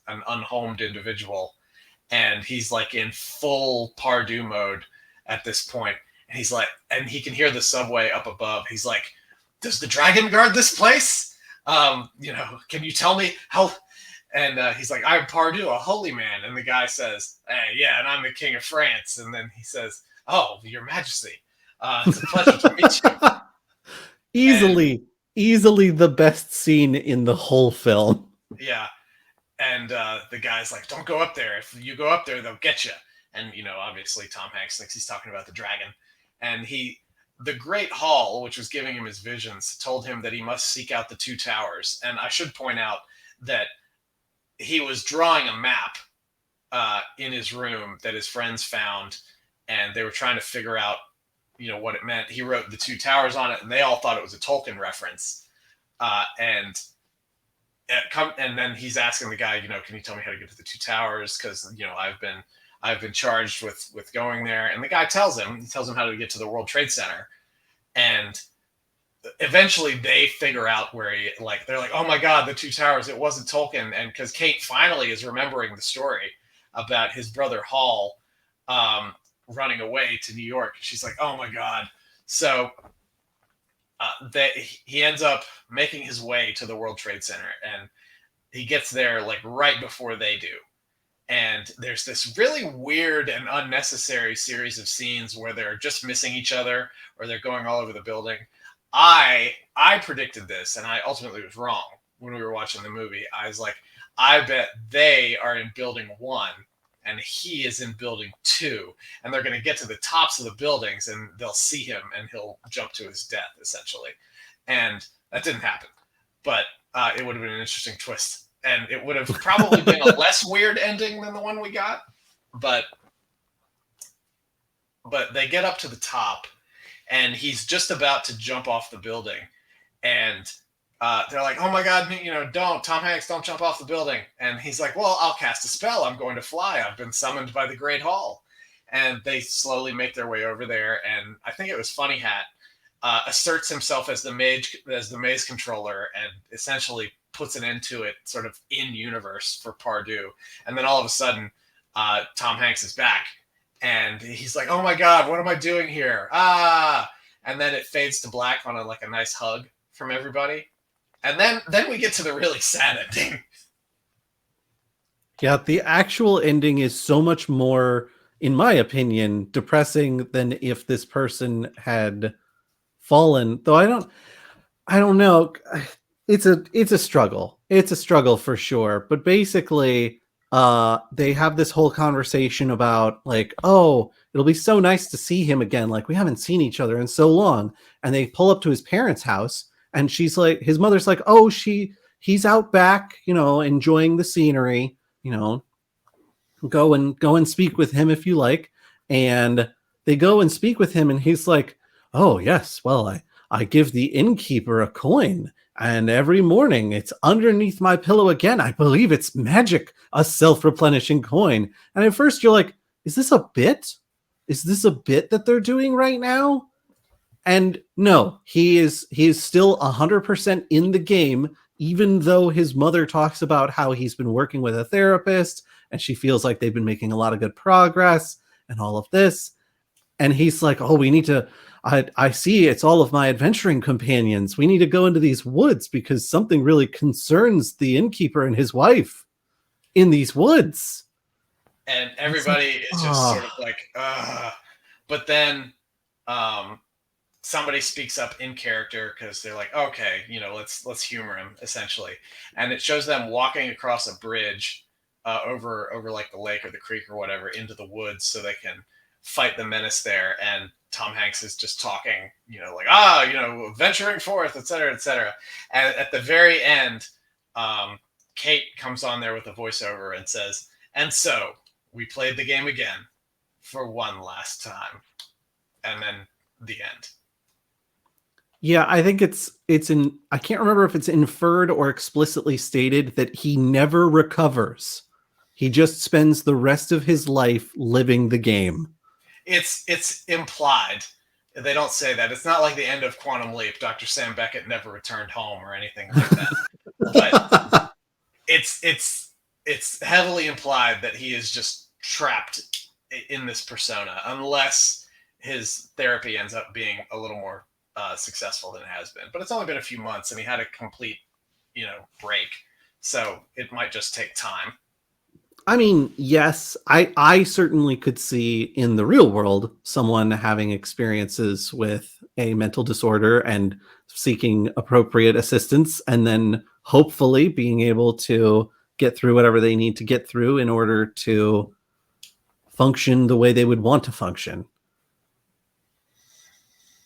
an unhomed individual, and he's like in full Pardieu mode at this point. And he's like, and he can hear the subway up above. He's like, does the dragon guard this place? Can you tell me how? And he's like, I'm Pardieu, a holy man. And the guy says, hey, yeah, and I'm the king of France. And then he says, oh, your majesty, it's a pleasure to meet you. Easily the best scene in the whole film. Yeah. And the guy's like, don't go up there. If you go up there, they'll get you. And, obviously Tom Hanks thinks he's talking about the dragon. And the Great Hall, which was giving him his visions, told him that he must seek out the two towers. And I should point out that he was drawing a map in his room that his friends found, and they were trying to figure out, what it meant. He wrote the two towers on it, and they all thought it was a Tolkien reference. And then he's asking the guy, can you tell me how to get to the two towers? Because I've been charged with going there. And the guy tells him how to get to the World Trade Center. And eventually they figure out where they're like, oh my God, the two towers, it wasn't Tolkien. And because Kate finally is remembering the story about his brother Hall running away to New York. She's like, oh my God. So he ends up making his way to the World Trade Center, and he gets there like right before they do. And there's this really weird and unnecessary series of scenes where they're just missing each other or they're going all over the building. I predicted this, and I ultimately was wrong when we were watching the movie. I was like, I bet they are in building 1 and he is in building 2, and they're going to get to the tops of the buildings and they'll see him and he'll jump to his death, essentially. And that didn't happen, but it would have been an interesting twist, and it would have probably been a less weird ending than the one we got. But they get up to the top, and he's just about to jump off the building, and they're like, "Oh my God, don't, Tom Hanks, don't jump off the building." And he's like, "Well, I'll cast a spell. I'm going to fly. I've been summoned by the Great Hall." And they slowly make their way over there. And I think it was Funny Hat asserts himself as the maze controller, and essentially puts an end to it, sort of in universe for Pardue. And then all of a sudden, Tom Hanks is back, and he's like, "Oh my God, what am I doing here?" And then it fades to black on a nice hug from everybody. And then we get to the really sad ending. Yeah, the actual ending is so much more, in my opinion, depressing than if this person had fallen. Though I don't know. It's a struggle. It's a struggle for sure. But basically, they have this whole conversation about like, oh, it'll be so nice to see him again. Like, we haven't seen each other in so long. And they pull up to his parents' house, and she's like, his mother's like, oh, he's out back, enjoying the scenery, go and speak with him if you like. And they go and speak with him, and he's like, oh yes, well, I give the innkeeper a coin, and every morning it's underneath my pillow again. I believe it's magic, a self-replenishing coin. And at first you're like, is this a bit? Is this a bit that they're doing right now? And no, he is still 100% in the game, even though his mother talks about how he's been working with a therapist and she feels like they've been making a lot of good progress and all of this. And he's like, oh, we need to, I see it's all of my adventuring companions. We need to go into these woods because something really concerns the innkeeper and his wife in these woods. And everybody is just sort of like, but then somebody speaks up in character because they're like, okay, let's humor him, essentially. And it shows them walking across a bridge over like the lake or the creek or whatever into the woods so they can fight the menace there. And Tom Hanks is just talking, venturing forth, et cetera, et cetera. And at the very end, Kate comes on there with a voiceover and says, "And so we played the game again for one last time." And then the end. Yeah, I think I can't remember if it's inferred or explicitly stated that he never recovers. He just spends the rest of his life living the game. It's implied. They don't say that. It's not like the end of Quantum Leap. Dr. Sam Beckett never returned home or anything like that. But it's heavily implied that he is just trapped in this persona, unless his therapy ends up being a little more successful than it has been. But it's only been a few months, and he had a complete, break. So it might just take time. I mean, yes, I certainly could see in the real world someone having experiences with a mental disorder and seeking appropriate assistance, and then hopefully being able to get through whatever they need to get through in order to function the way they would want to function.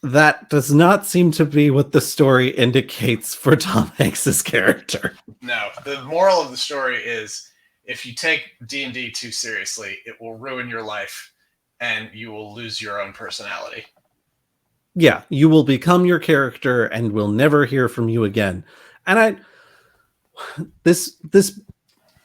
That does not seem to be what the story indicates for Tom Hanks's character. No, the moral of the story is, if you take D&D too seriously, it will ruin your life and you will lose your own personality. Yeah, you will become your character and we'll never hear from you again. And this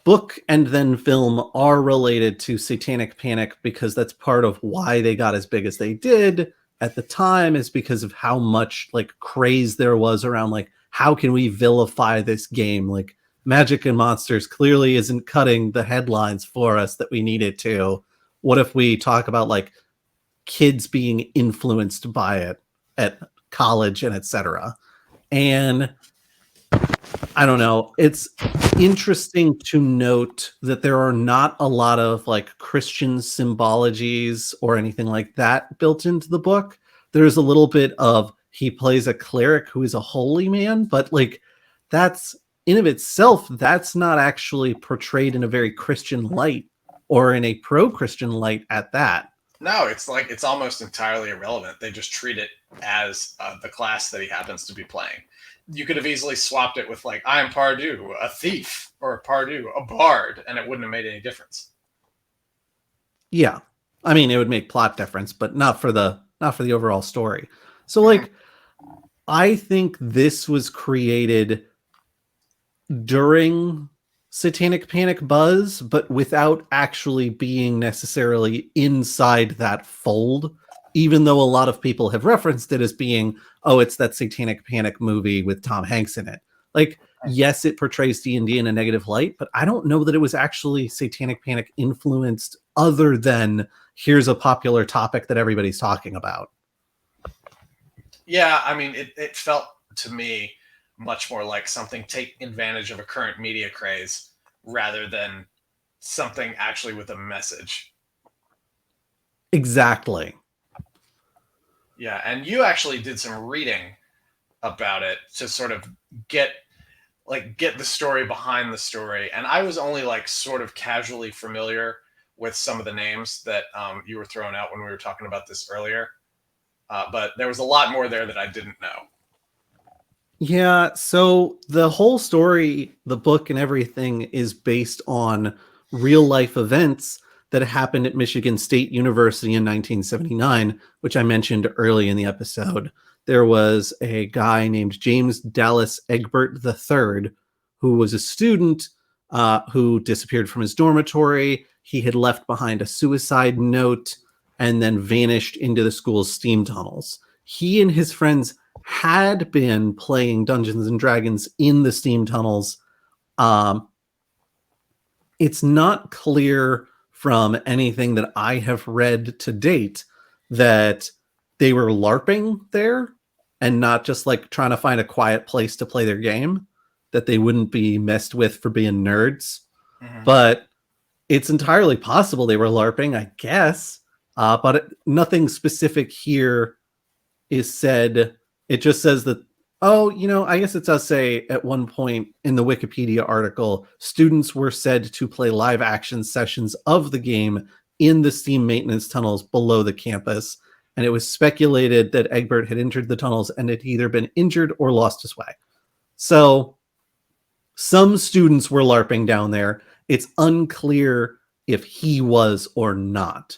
book and then film are related to Satanic Panic because that's part of why they got as big as they did at the time, is because of how much like craze there was around like, how can we vilify this game? Like, Magic and Monsters clearly isn't cutting the headlines for us that we need it to. What if we talk about like kids being influenced by it at college and etc. And I don't know, it's interesting to note that there are not a lot of like Christian symbologies or anything like that built into the book. There's a little bit of he plays a cleric who is a holy man, but like that's in of itself, that's not actually portrayed in a very Christian light or in a pro-Christian light at that. No, it's almost entirely irrelevant. They just treat it as the class that he happens to be playing. You could have easily swapped it with like, I am Pardue, a thief, or Pardue, a bard, and it wouldn't have made any difference. Yeah. I mean, it would make plot difference, but not for the overall story. So like, I think this was created during Satanic Panic buzz, but without actually being necessarily inside that fold, even though a lot of people have referenced it as being, oh, it's that Satanic Panic movie with Tom Hanks in it. Like, yes, it portrays D&D in a negative light, but I don't know that it was actually Satanic Panic influenced other than here's a popular topic that everybody's talking about. Yeah, I mean, it felt to me much more like something taking advantage of a current media craze rather than something actually with a message. Exactly. Yeah, and you actually did some reading about it to sort of get the story behind the story. And I was only like sort of casually familiar with some of the names that you were throwing out when we were talking about this earlier. But there was a lot more there that I didn't know. Yeah, so the whole story, the book and everything is based on real life events that happened at Michigan State University in 1979, which I mentioned early in the episode. There was a guy named James Dallas Egbert III, who was a student who disappeared from his dormitory. He had left behind a suicide note and then vanished into the school's steam tunnels. He and his friends had been playing Dungeons and Dragons in the steam tunnels. It's not clear from anything that I have read to date that they were LARPing there and not just like trying to find a quiet place to play their game, that they wouldn't be messed with for being nerds. Mm-hmm. But it's entirely possible they were LARPing, I guess. But nothing specific here is said. It just says that, oh, I guess it does say at one point in the Wikipedia article, students were said to play live action sessions of the game in the steam maintenance tunnels below the campus. And it was speculated that Egbert had entered the tunnels and had either been injured or lost his way. So some students were LARPing down there. It's unclear if he was or not.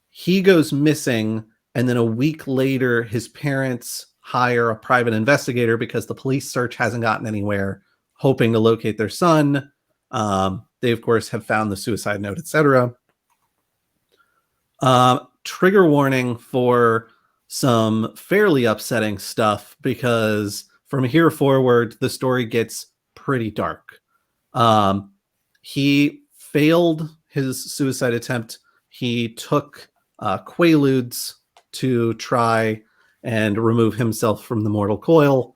He goes missing, and then a week later, his parents hire a private investigator because the police search hasn't gotten anywhere, hoping to locate their son. They, of course, have found the suicide note, etc. Trigger warning for some fairly upsetting stuff, because from here forward, the story gets pretty dark. He failed his suicide attempt. He took Quaaludes to try and remove himself from the mortal coil,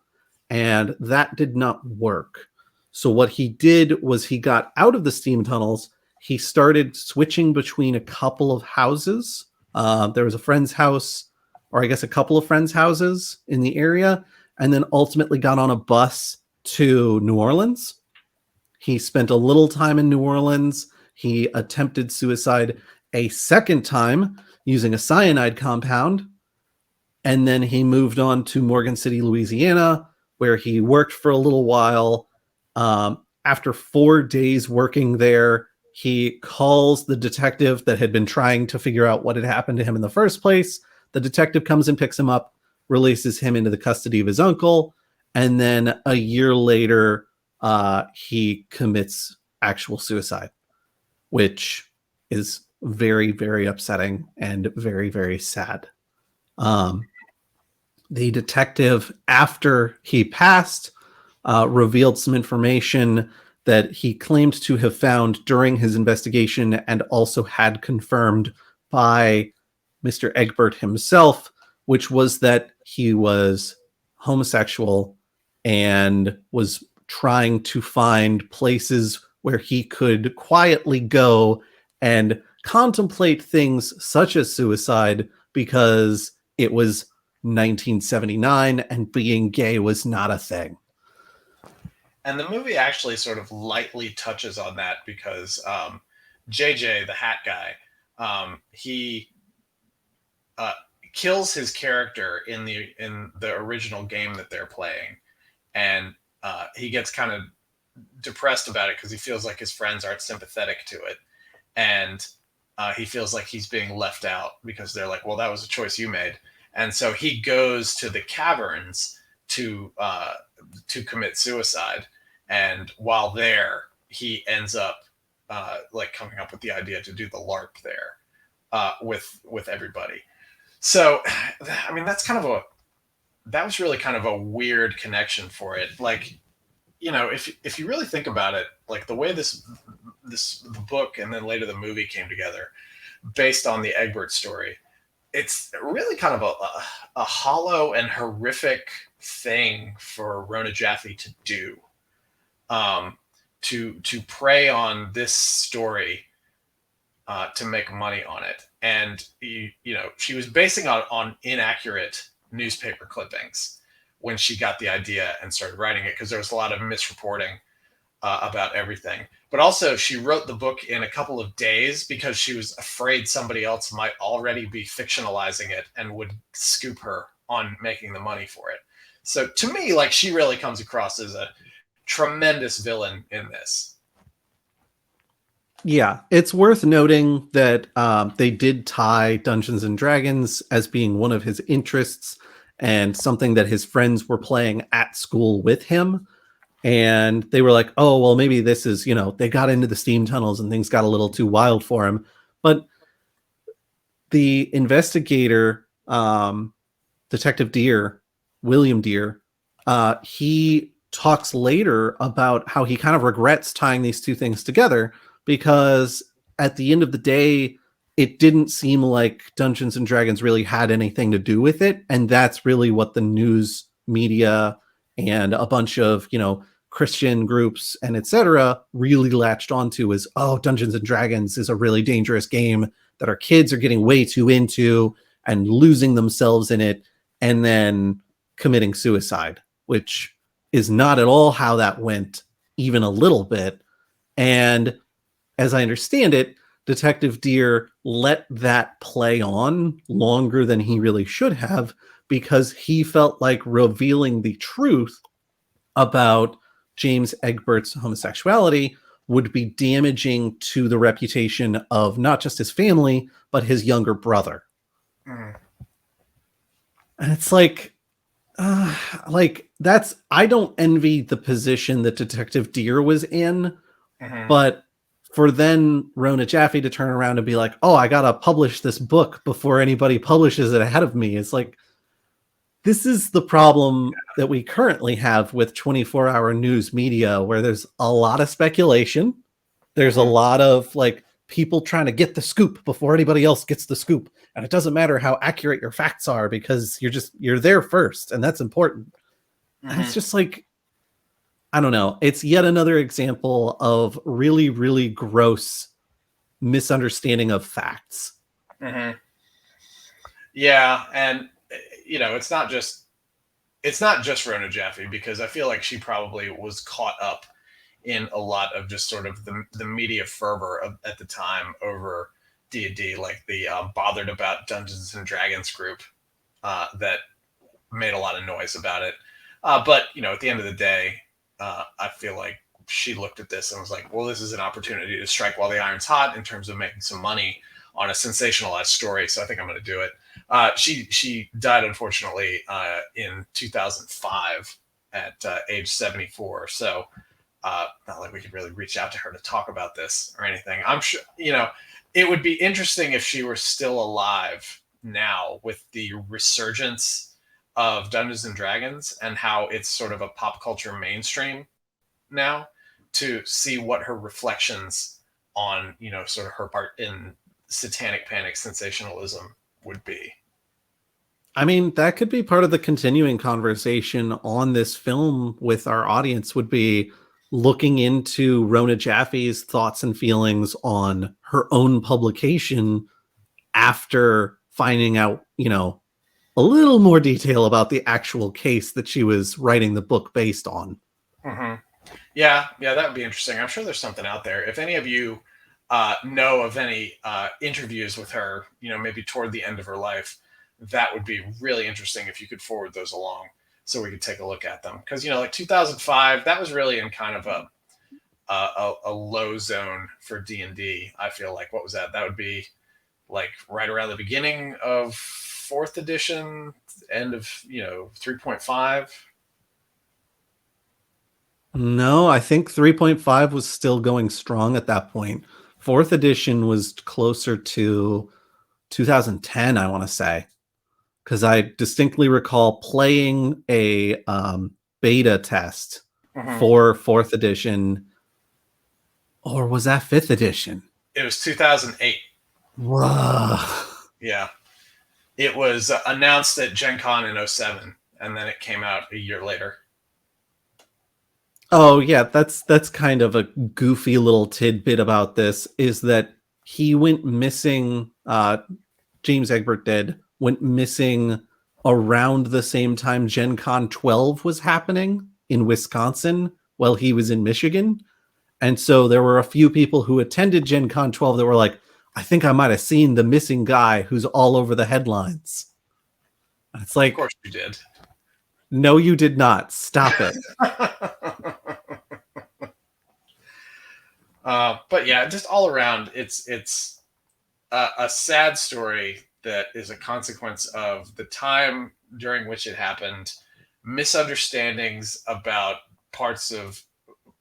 and that did not work. So what he did was he got out of the steam tunnels. He started switching between a couple of houses. There was a friend's house, or I guess a couple of friends' houses in the area, and then ultimately got on a bus to New Orleans. He spent a little time in New Orleans. He attempted suicide a second time using a cyanide compound. And then he moved on to Morgan City, Louisiana, where he worked for a little while. After 4 days working there, he calls the detective that had been trying to figure out what had happened to him in the first place. The detective comes and picks him up, releases him into the custody of his uncle. And then a year later, he commits actual suicide, which is very, very upsetting and very, very sad. The detective, after he passed, revealed some information that he claimed to have found during his investigation and also had confirmed by Mr. Egbert himself, which was that he was homosexual and was trying to find places where he could quietly go and contemplate things such as suicide, because it was 1979 and being gay was not a thing. And the movie actually sort of lightly touches on that because JJ, the hat guy, he kills his character in the original game that they're playing, and he gets kind of depressed about it because he feels like his friends aren't sympathetic to it, and he feels like he's being left out because they're like, well, that was a choice you made. And so he goes to the caverns to commit suicide, and while there he ends up like coming up with the idea to do the LARP there with everybody. So I mean, that was really kind of a weird connection for it. Like, you know, if you really think about it, like the way this book and then later the movie came together based on the Egbert story, it's really kind of a hollow and horrific thing for Rona Jaffe to do, to prey on this story to make money on it. And you know, she was basing on inaccurate newspaper clippings when she got the idea and started writing it, because there was a lot of misreporting about everything. But also, she wrote the book in a couple of days because she was afraid somebody else might already be fictionalizing it and would scoop her on making the money for it. So to me, like, she really comes across as a tremendous villain in this. Yeah, it's worth noting that they did tie Dungeons and Dragons as being one of his interests and something that his friends were playing at school with him. And they were like, oh, well, maybe this is, you know, they got into the steam tunnels and things got a little too wild for him. But the investigator, Detective Deere, William Deere, he talks later about how he kind of regrets tying these two things together, because at the end of the day, it didn't seem like Dungeons and Dragons really had anything to do with it. And that's really what the news media and a bunch of, you know, Christian groups and etc. really latched onto, is, oh, Dungeons and Dragons is a really dangerous game that our kids are getting way too into and losing themselves in it and then committing suicide, which is not at all how that went, even a little bit. And as I understand it, Detective Deere let that play on longer than he really should have, because he felt like revealing the truth about James Egbert's homosexuality would be damaging to the reputation of not just his family, but his younger brother. And it's like that's, I don't envy the position that Detective Deere was in, but for then Rona Jaffe to turn around and be like, oh, I gotta publish this book before anybody publishes it ahead of me. It's like, this is the problem that we currently have with 24-hour news media, where there's a lot of speculation. There's a lot of like people trying to get the scoop before anybody else gets the scoop. And it doesn't matter how accurate your facts are, because you're there first. And that's important. And it's just like, I don't know. It's yet another example of really, really gross misunderstanding of facts. Yeah. And you know, it's not just Rona Jaffe, because I feel like she probably was caught up in a lot of just sort of the media fervor at the time over D&D, like the Bothered About Dungeons and Dragons group that made a lot of noise about it. But, you know, at the end of the day, I feel like she looked at this and was like, well, this is an opportunity to strike while the iron's hot in terms of making some money on a sensationalized story. So I think I'm going to do it. She died, unfortunately, in 2005 at age 74. So not like we could really reach out to her to talk about this or anything. I'm sure, you know, it would be interesting if she were still alive now, with the resurgence of Dungeons and Dragons and how it's sort of a pop culture mainstream now, to see what her reflections on, you know, sort of her part in satanic panic sensationalism would be. I mean, that could be part of the continuing conversation on this film with our audience would be looking into Rona Jaffe's thoughts and feelings on her own publication after finding out, a little more detail about the actual case that she was writing the book based on. Mm-hmm. Yeah, that would be interesting. I'm sure there's something out there. If any of you know of any interviews with her, maybe toward the end of her life, that would be really interesting if you could forward those along so we could take a look at them. Because, like 2005, that was really in kind of a low zone for D&D. I feel like, what was that? That would be like right around the beginning of 4th edition, end of, 3.5. No, I think 3.5 was still going strong at that point. 4th edition was closer to 2010, I want to say, because I distinctly recall playing a beta test for 4th edition, or was that 5th edition? It was 2008. Whoa. Yeah. It was announced at Gen Con in 07, and then it came out a year later. Oh yeah, that's kind of a goofy little tidbit about this is that he went missing. James Egbert went missing around the same time Gen Con 12 was happening in Wisconsin while he was in Michigan, and so there were a few people who attended Gen Con 12 that were like, "I think I might have seen the missing guy who's all over the headlines." And it's like, of course you did. No, you did not. Stop it. But yeah, just all around, it's a sad story that is a consequence of the time during which it happened, misunderstandings about parts of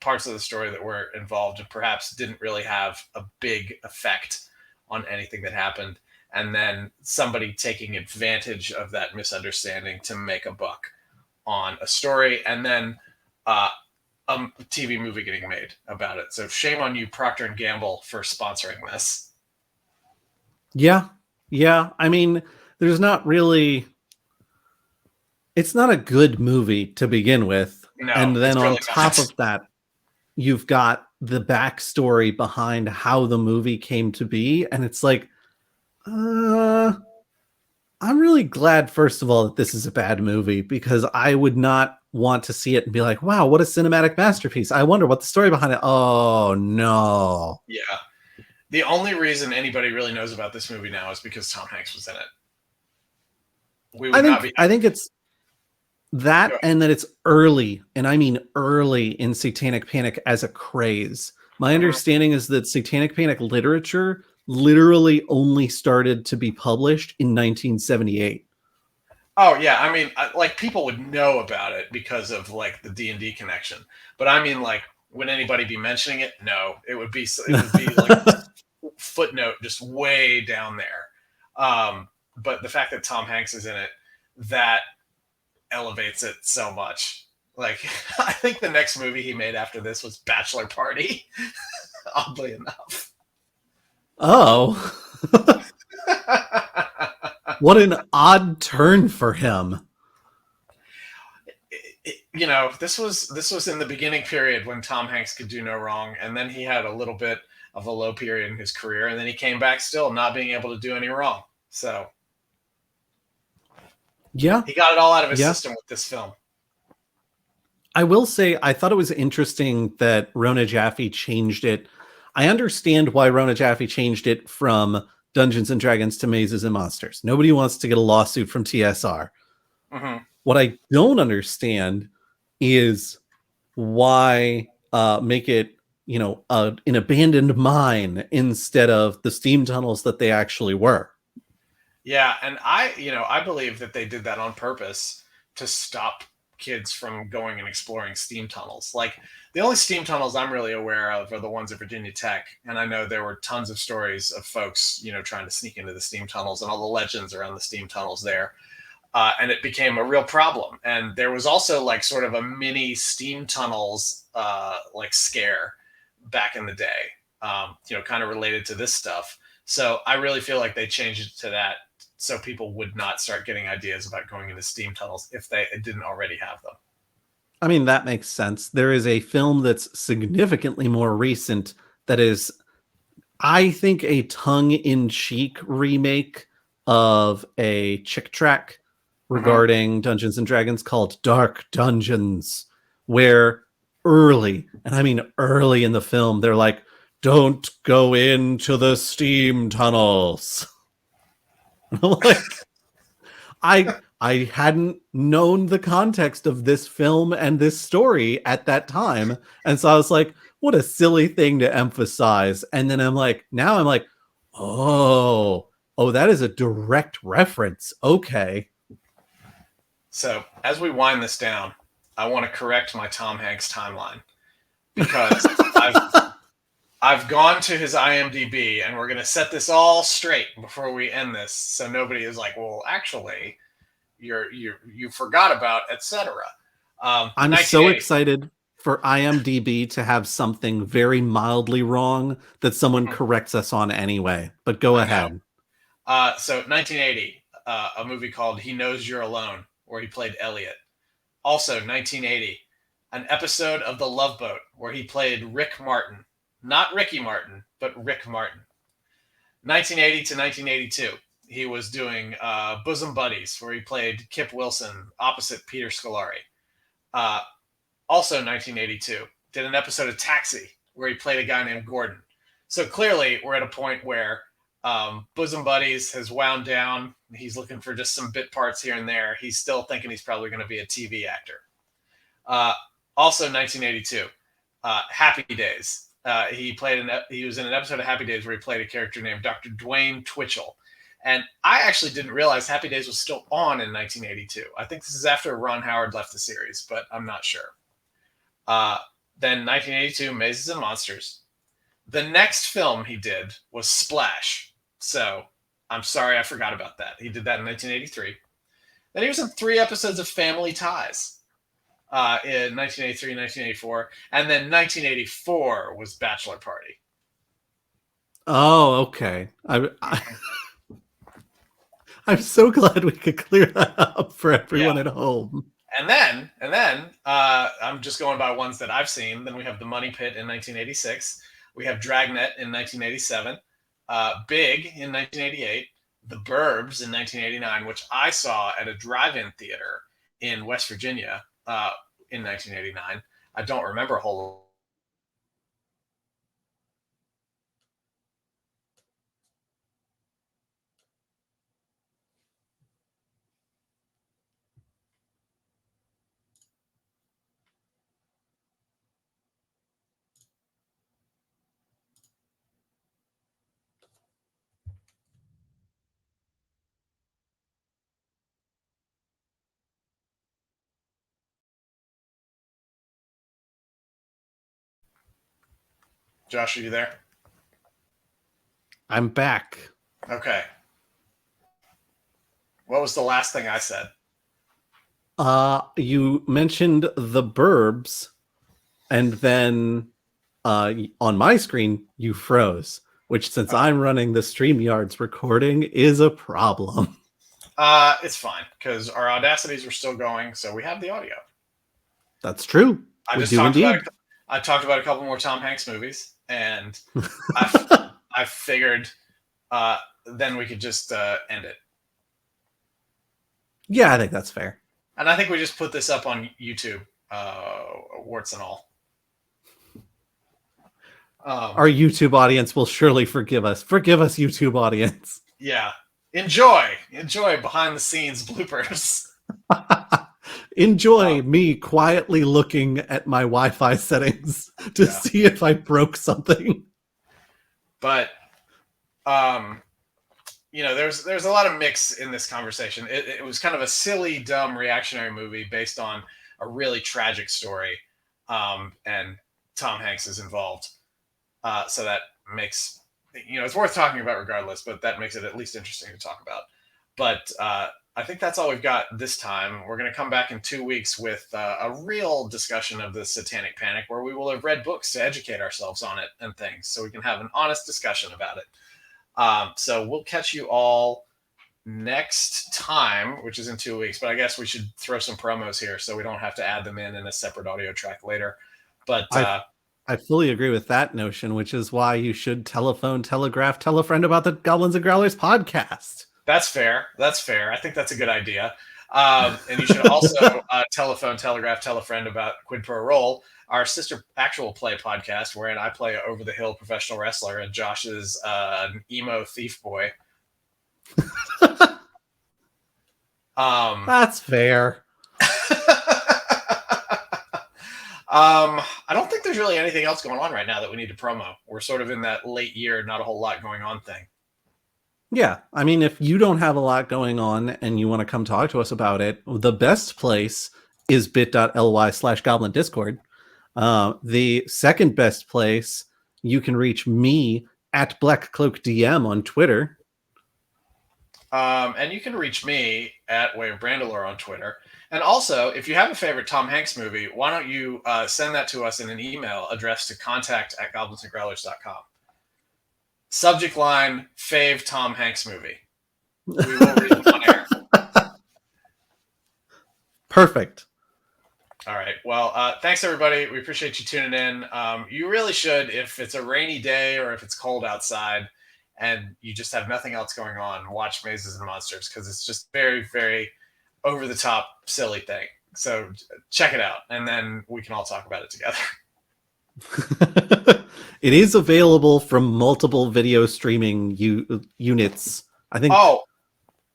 the story that were involved and perhaps didn't really have a big effect on anything that happened, and then somebody taking advantage of that misunderstanding to make a buck on a story, and then a TV movie getting made about it. So shame on you, Procter and Gamble, for sponsoring this. Yeah. I mean, there's not really. It's not a good movie to begin with, No, and then it's on really top not. of that, you've got the backstory behind how the movie came to be, and it's like, I'm really glad, first of all, that this is a bad movie, because I would not want to see it and be like, wow, what a cinematic masterpiece. I wonder what the story behind it. Oh, no. Yeah. The only reason anybody really knows about this movie now is because Tom Hanks was in it. I think it's that, and that it's early, and I mean early in Satanic Panic as a craze. My understanding is that Satanic Panic literature literally only started to be published in 1978. Oh yeah, I mean, like people would know about it because of like the D&D connection. But I mean, like, would anybody be mentioning it? No, it would be like footnote just way down there. But the fact that Tom Hanks is in it, that elevates it so much. Like, I think the next movie he made after this was Bachelor Party. Oddly enough. Oh. What an odd turn for him. This was in the beginning period when Tom Hanks could do no wrong, and then he had a little bit of a low period in his career, and then he came back still not being able to do any wrong. So yeah, he got it all out of his system with this film. I will say, I thought it was interesting that Rona Jaffe changed it. I understand why Rona Jaffe changed it from Dungeons and Dragons to Mazes and Monsters. Nobody wants to get a lawsuit from TSR. Mm-hmm. What I don't understand is why make it, an abandoned mine instead of the steam tunnels that they actually were. Yeah, and I believe that they did that on purpose to stop kids from going and exploring steam tunnels. Like, the only steam tunnels I'm really aware of are the ones at Virginia Tech, and I know there were tons of stories of folks, trying to sneak into the steam tunnels and all the legends around the steam tunnels there. And it became a real problem. And there was also like sort of a mini steam tunnels like scare back in the day, kind of related to this stuff. So I really feel like they changed it to that so people would not start getting ideas about going into steam tunnels if they didn't already have them. I mean, that makes sense. There is a film that's significantly more recent that is, I think, a tongue-in-cheek remake of a chick track regarding Dungeons and Dragons called Dark Dungeons, where early, and I mean early in the film, they're like, don't go into the steam tunnels. And I'm like, I hadn't known the context of this film and this story at that time. And so I was like, what a silly thing to emphasize. And then now I'm like, oh, that is a direct reference. Okay. So as we wind this down, I want to correct my Tom Hanks timeline because I've gone to his IMDb, and we're going to set this all straight before we end this, so nobody is like, well, actually, you forgot about, etc. I'm so excited for IMDb to have something very mildly wrong that someone corrects us on anyway. But go ahead. So 1980, a movie called He Knows You're Alone, where he played Elliot. Also 1980, an episode of The Love Boat, where he played Rick Martin. Not Ricky Martin, but Rick Martin. 1980 to 1982, he was doing Bosom Buddies, where he played Kip Wilson opposite Peter Scolari. Also 1982, did an episode of Taxi, where he played a guy named Gordon. So clearly, we're at a point where Bosom Buddies has wound down. He's looking for just some bit parts here and there. He's still thinking he's probably going to be a TV actor. Also 1982, Happy Days. He was in an episode of Happy Days where he played a character named Dr. Dwayne Twitchell. And I actually didn't realize Happy Days was still on in 1982. I think this is after Ron Howard left the series, but I'm not sure. Then 1982, Mazes and Monsters. The next film he did was Splash. So I'm sorry I forgot about that. He did that in 1983. Then he was in 3 episodes of Family Ties in 1983, 1984. And then 1984 was Bachelor Party. Oh, okay. I'm so glad we could clear that up for everyone at home. And then I'm just going by ones that I've seen. Then we have The Money Pit in 1986. We have Dragnet in 1987. Big in 1988. The Burbs in 1989, which I saw at a drive-in theater in West Virginia in 1989. I don't remember a whole lot. Josh, are you there? I'm back. Okay. What was the last thing I said? You mentioned The Burbs, and then on my screen you froze, which, since I'm running the StreamYard's recording, is a problem. It's fine, because our Audacities are still going, so we have the audio. That's true. I talked about a couple more Tom Hanks movies, and I figured then we could just end it. Yeah, I think that's fair. And I think we just put this up on YouTube, warts and all. Our YouTube audience will surely forgive us. Forgive us, YouTube audience. Yeah. Enjoy behind the scenes bloopers. Enjoy me quietly looking at my Wi-Fi settings to see if I broke something. But there's a lot of mix in this conversation. It was kind of a silly, dumb, reactionary movie based on a really tragic story, and Tom Hanks is involved. So that makes, it's worth talking about regardless, but that makes it at least interesting to talk about. But I think that's all we've got this time. We're going to come back in 2 weeks with a real discussion of the Satanic Panic, where we will have read books to educate ourselves on it and things, so we can have an honest discussion about it. So we'll catch you all next time, which is in 2 weeks, but I guess we should throw some promos here so we don't have to add them in a separate audio track later. But I fully agree with that notion, which is why you should telephone, telegraph, tell a friend about the Goblins and Growlers podcast. That's fair. I think that's a good idea. And you should also telephone, telegraph, tell a friend about Quid Pro Roll, our sister actual play podcast, wherein I play an over-the-hill professional wrestler and Josh is an emo thief boy. That's fair. I don't think there's really anything else going on right now that we need to promo. We're sort of in that late year, not a whole lot going on thing. Yeah, I mean, if you don't have a lot going on and you want to come talk to us about it, the best place is bit.ly/Goblin Discord. The second best place, you can reach me at Black Cloak DM on Twitter. And you can reach me at Way of Brandalore on Twitter. And also, if you have a favorite Tom Hanks movie, why don't you send that to us in an email addressed to contact@goblinsandgrowlers.com. Subject line, fave Tom Hanks movie. We will read them on air. Perfect. All right. Well, thanks, everybody. We appreciate you tuning in. You really should, if it's a rainy day or if it's cold outside and you just have nothing else going on, watch Mazes and Monsters, because it's just very, very over-the-top, silly thing. So check it out, and then we can all talk about it together. It is available from multiple video streaming units. I think. Oh,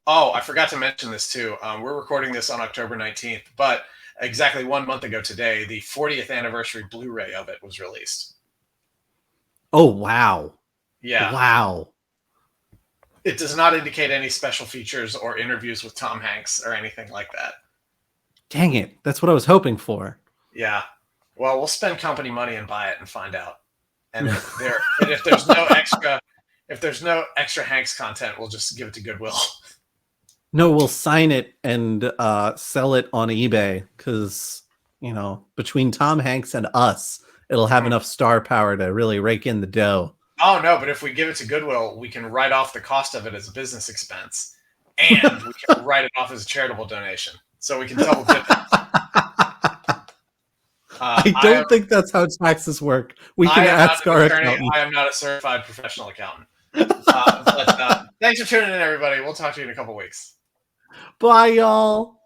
I forgot to mention this too. We're recording this on October 19th, but exactly 1 month ago today, the 40th anniversary Blu-ray of it was released. Oh, wow. Yeah. Wow. It does not indicate any special features or interviews with Tom Hanks or anything like that. Dang it. That's what I was hoping for. Yeah. Well, we'll spend company money and buy it and find out. And if there's no extra Hanks content, we'll just give it to Goodwill. No, we'll sign it and sell it on eBay because, between Tom Hanks and us, it'll have enough star power to really rake in the dough. Oh, no, but if we give it to Goodwill, we can write off the cost of it as a business expense, and we can write it off as a charitable donation. So we can double dip it. I don't think that's how taxes work. We can ask our accountant. I am not a certified professional accountant. But thanks for tuning in, everybody. We'll talk to you in a couple weeks. Bye, y'all.